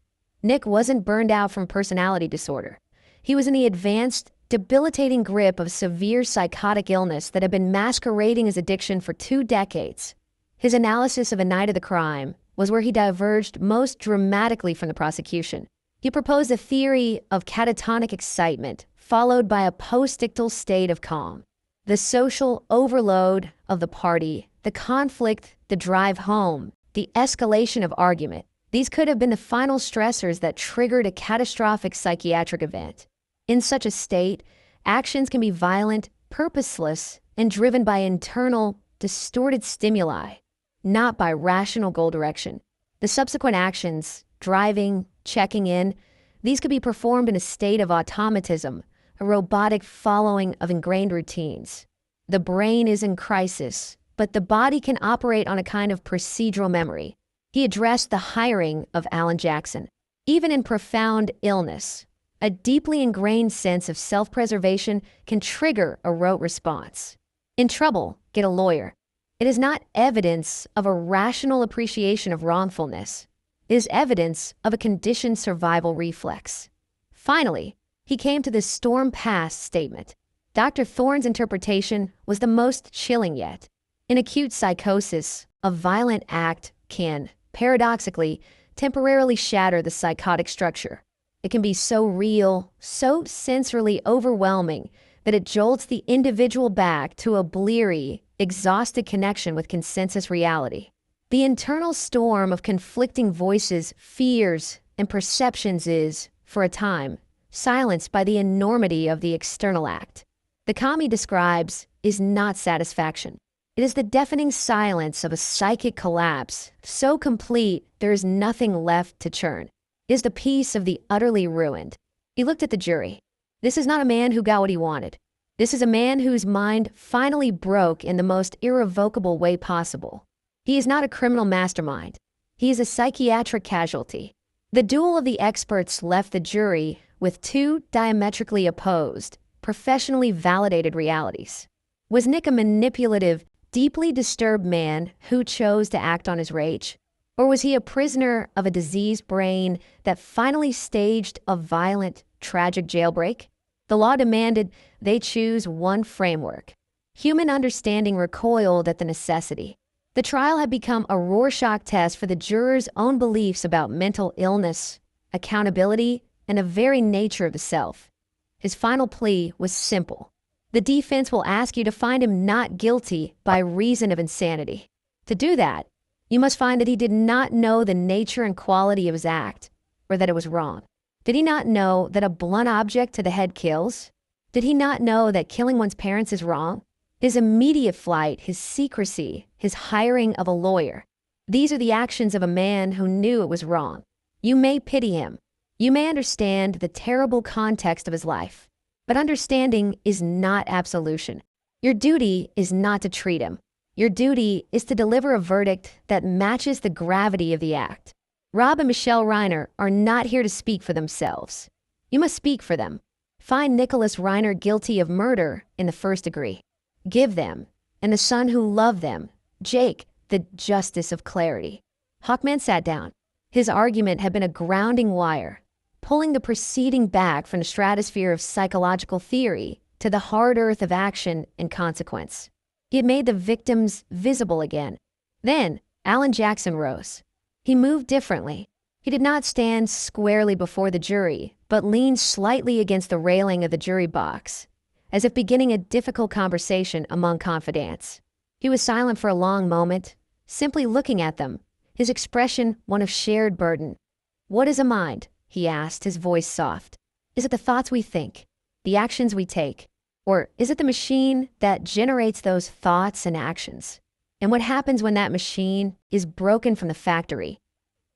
Nick wasn't burned out from personality disorder. He was in the advanced, debilitating grip of severe psychotic illness that had been masquerading as addiction for 2 decades. His analysis of A Night of the Crime was where he diverged most dramatically from the prosecution. He proposed a theory of catatonic excitement, followed by a post-ictal state of calm. The social overload of the party, the conflict, the drive home, the escalation of argument, these could have been the final stressors that triggered a catastrophic psychiatric event. In such a state, actions can be violent, purposeless, and driven by internal, distorted stimuli, not by rational goal direction. The subsequent actions, driving, checking in, these could be performed in a state of automatism, a robotic following of ingrained routines. The brain is in crisis, but the body can operate on a kind of procedural memory. He addressed the hiring of Alan Jackson. Even in profound illness, a deeply ingrained sense of self-preservation can trigger a rote response. In trouble, get a lawyer. It is not evidence of a rational appreciation of wrongfulness. It is evidence of a conditioned survival reflex. Finally, he came to this storm past statement. Dr. Thorne's interpretation was the most chilling yet. In acute psychosis, a violent act can, paradoxically, temporarily shatter the psychotic structure. It can be so real, so sensorily overwhelming, that it jolts the individual back to a bleary, exhausted connection with consensus reality. The internal storm of conflicting voices, fears, and perceptions is, for a time, silenced by the enormity of the external act. The calm he describes is not satisfaction. It is the deafening silence of a psychic collapse, so complete there is nothing left to churn. It is the peace of the utterly ruined. He looked at the jury. This is not a man who got what he wanted. This is a man whose mind finally broke in the most irrevocable way possible. He is not a criminal mastermind. He is a psychiatric casualty. The duel of the experts left the jury with two diametrically opposed, professionally validated realities. Was Nick a manipulative, deeply disturbed man who chose to act on his rage? Or was he a prisoner of a diseased brain that finally staged a violent, tragic jailbreak? The law demanded they choose one framework. Human understanding recoiled at the necessity. The trial had become a Rorschach test for the jurors' own beliefs about mental illness, accountability, and the very nature of the self. His final plea was simple. The defense will ask you to find him not guilty by reason of insanity. To do that, you must find that he did not know the nature and quality of his act, or that it was wrong. Did he not know that a blunt object to the head kills? Did he not know that killing one's parents is wrong? His immediate flight, his secrecy, his hiring of a lawyer. These are the actions of a man who knew it was wrong. You may pity him. You may understand the terrible context of his life. But understanding is not absolution. Your duty is not to treat him. Your duty is to deliver a verdict that matches the gravity of the act. Rob and Michelle Reiner are not here to speak for themselves. You must speak for them. Find Nicholas Reiner guilty of murder in the first degree. Give them, and the son who loved them, Jake, the justice of clarity. Hawkman sat down. His argument had been a grounding wire, pulling the proceeding back from the stratosphere of psychological theory to the hard earth of action and consequence. He had made the victims visible again. Then Alan Jackson rose. He moved differently. He did not stand squarely before the jury, but leaned slightly against the railing of the jury box, as if beginning a difficult conversation among confidants. He was silent for a long moment, simply looking at them, his expression one of shared burden. "What is a mind?" he asked, his voice soft. "Is it the thoughts we think, the actions we take, or is it the machine that generates those thoughts and actions? And what happens when that machine is broken from the factory?"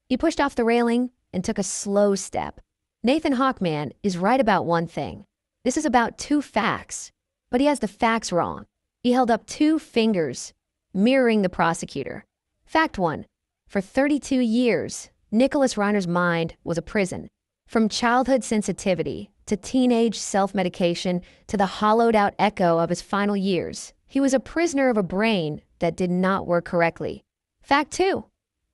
He pushed off the railing and took a slow step. Nathan Hawkman is right about one thing. This is about two facts, but he has the facts wrong. He held up two fingers, mirroring the prosecutor. Fact 1. For 32 years, Nicholas Reiner's mind was a prison. From childhood sensitivity to teenage self-medication to the hollowed-out echo of his final years, he was a prisoner of a brain that did not work correctly. Fact 2.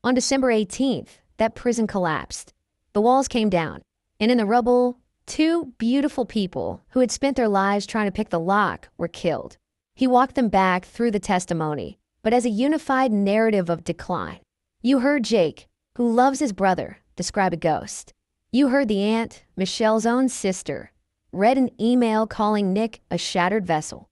On December 18th, that prison collapsed. The walls came down, and in the rubble, two beautiful people who had spent their lives trying to pick the lock were killed. He walked them back through the testimony, but as a unified narrative of decline. You heard Jake, who loves his brother, describe a ghost. You heard the aunt, Michelle's own sister, read an email calling Nick a shattered vessel.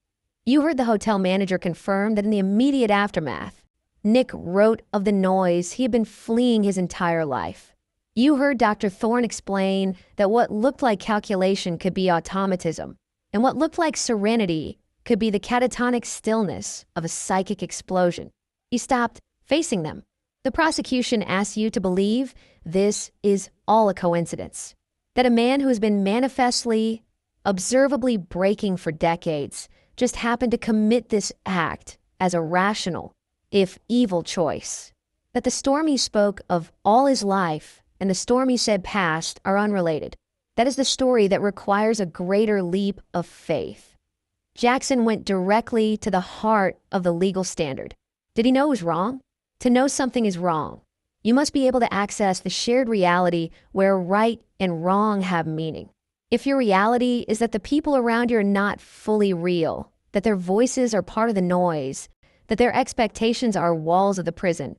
You heard the hotel manager confirm that in the immediate aftermath, Nick wrote of the noise he had been fleeing his entire life. You heard Dr. Thorne explain that what looked like calculation could be automatism, and what looked like serenity could be the catatonic stillness of a psychic explosion. He stopped facing them. The prosecution asks you to believe this is all a coincidence, that a man who has been manifestly, observably breaking for decades just happened to commit this act as a rational, if evil choice. That the storm he spoke of all his life and the storm he said past are unrelated. That is the story that requires a greater leap of faith. Jackson went directly to the heart of the legal standard. Did he know it was wrong? To know something is wrong, you must be able to access the shared reality where right and wrong have meaning. If your reality is that the people around you are not fully real, that their voices are part of the noise, that their expectations are walls of the prison,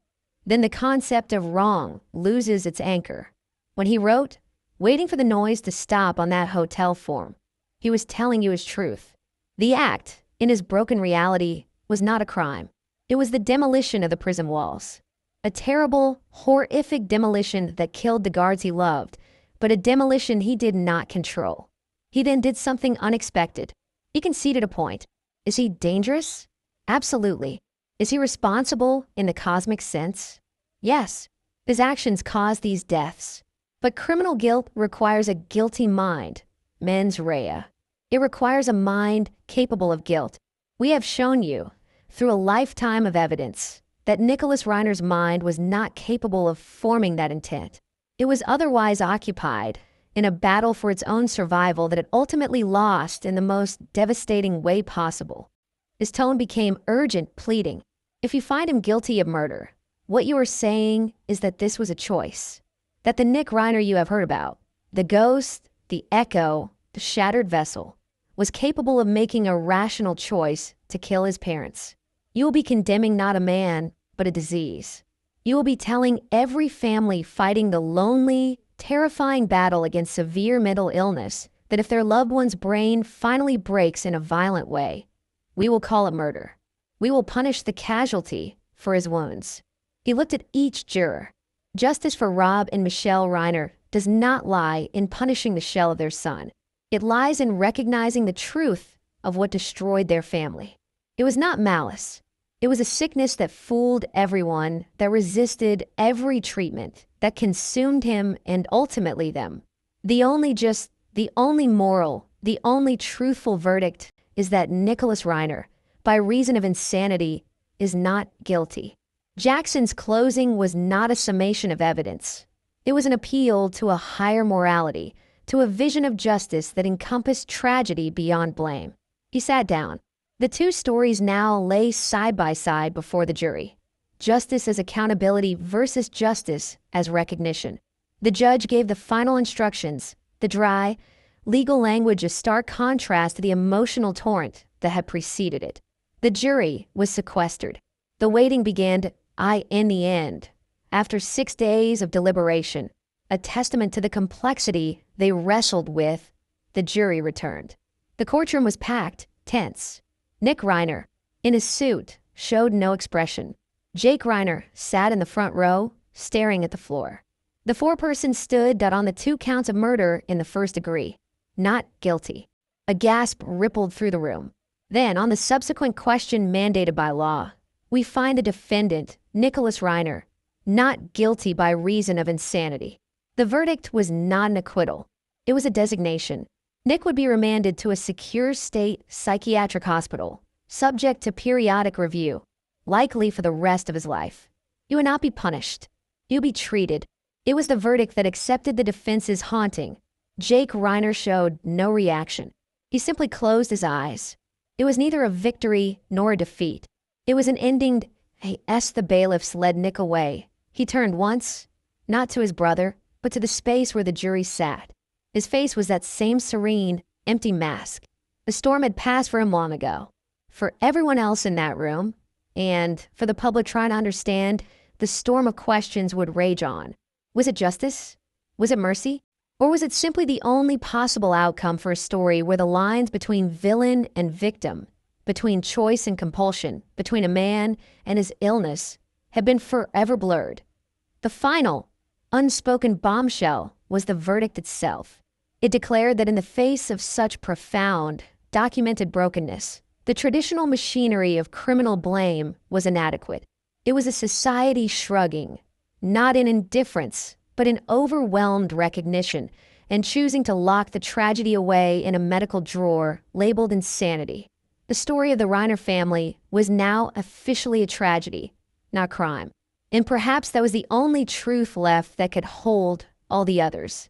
then the concept of wrong loses its anchor. When he wrote, waiting for the noise to stop on that hotel form, he was telling you his truth. The act, in his broken reality, was not a crime. It was the demolition of the prison walls. A terrible, horrific demolition that killed the guards he loved, but a demolition he did not control. He then did something unexpected. He conceded a point. Is he dangerous? Absolutely. Is he responsible in the cosmic sense? Yes. His actions caused these deaths. But criminal guilt requires a guilty mind, mens rea. It requires a mind capable of guilt. We have shown you, through a lifetime of evidence, that Nicholas Reiner's mind was not capable of forming that intent. It was otherwise occupied in a battle for its own survival that it ultimately lost in the most devastating way possible. His tone became urgent, pleading. If you find him guilty of murder, what you are saying is that this was a choice. That the Nick Reiner you have heard about, the ghost, the echo, the shattered vessel, was capable of making a rational choice to kill his parents. You will be condemning not a man, but a disease. You will be telling every family fighting the lonely, terrifying battle against severe mental illness that if their loved one's brain finally breaks in a violent way, we will call it murder. We will punish the casualty for his wounds. He looked at each juror. Justice for Rob and Michelle Reiner does not lie in punishing the shell of their son. It lies in recognizing the truth of what destroyed their family. It was not malice. It was a sickness that fooled everyone, that resisted every treatment, that consumed him and ultimately them. The only moral, the only truthful verdict is that Nicholas Reiner, by reason of insanity, is not guilty. Jackson's closing was not a summation of evidence. It was an appeal to a higher morality, to a vision of justice that encompassed tragedy beyond blame. He sat down. The two stories now lay side by side before the jury. Justice as accountability versus justice as recognition. The judge gave the final instructions, the dry, legal language a stark contrast to the emotional torrent that had preceded it. The jury was sequestered. The waiting began in the end. After 6 days of deliberation, a testament to the complexity they wrestled with, the jury returned. The courtroom was packed, tense. Nick Reiner, in his suit, showed no expression. Jake Reiner sat in the front row, staring at the floor. The foreperson stood on the 2 counts of murder in the first degree. Not guilty. A gasp rippled through the room. Then, on the subsequent question mandated by law, we find the defendant, Nicholas Reiner, not guilty by reason of insanity. The verdict was not an acquittal. It was a designation. Nick would be remanded to a secure state psychiatric hospital, subject to periodic review, likely for the rest of his life. He would not be punished. He would be treated. It was the verdict that accepted the defense's haunting. Jake Reiner showed no reaction. He simply closed his eyes. It was neither a victory nor a defeat. It was an ending. As the bailiffs led Nick away, he turned once, not to his brother, but to the space where the jury sat. His face was that same serene, empty mask. The storm had passed for him long ago. For everyone else in that room, and for the public trying to understand, the storm of questions would rage on. Was it justice? Was it mercy? Or was it simply the only possible outcome for a story where the lines between villain and victim, between choice and compulsion, between a man and his illness, had been forever blurred? The final, unspoken bombshell was the verdict itself. It declared that in the face of such profound, documented brokenness, the traditional machinery of criminal blame was inadequate. It was a society shrugging, not in indifference, but in overwhelmed recognition, and choosing to lock the tragedy away in a medical drawer labeled insanity. The story of the Reiner family was now officially a tragedy, not crime. And perhaps that was the only truth left that could hold all the others.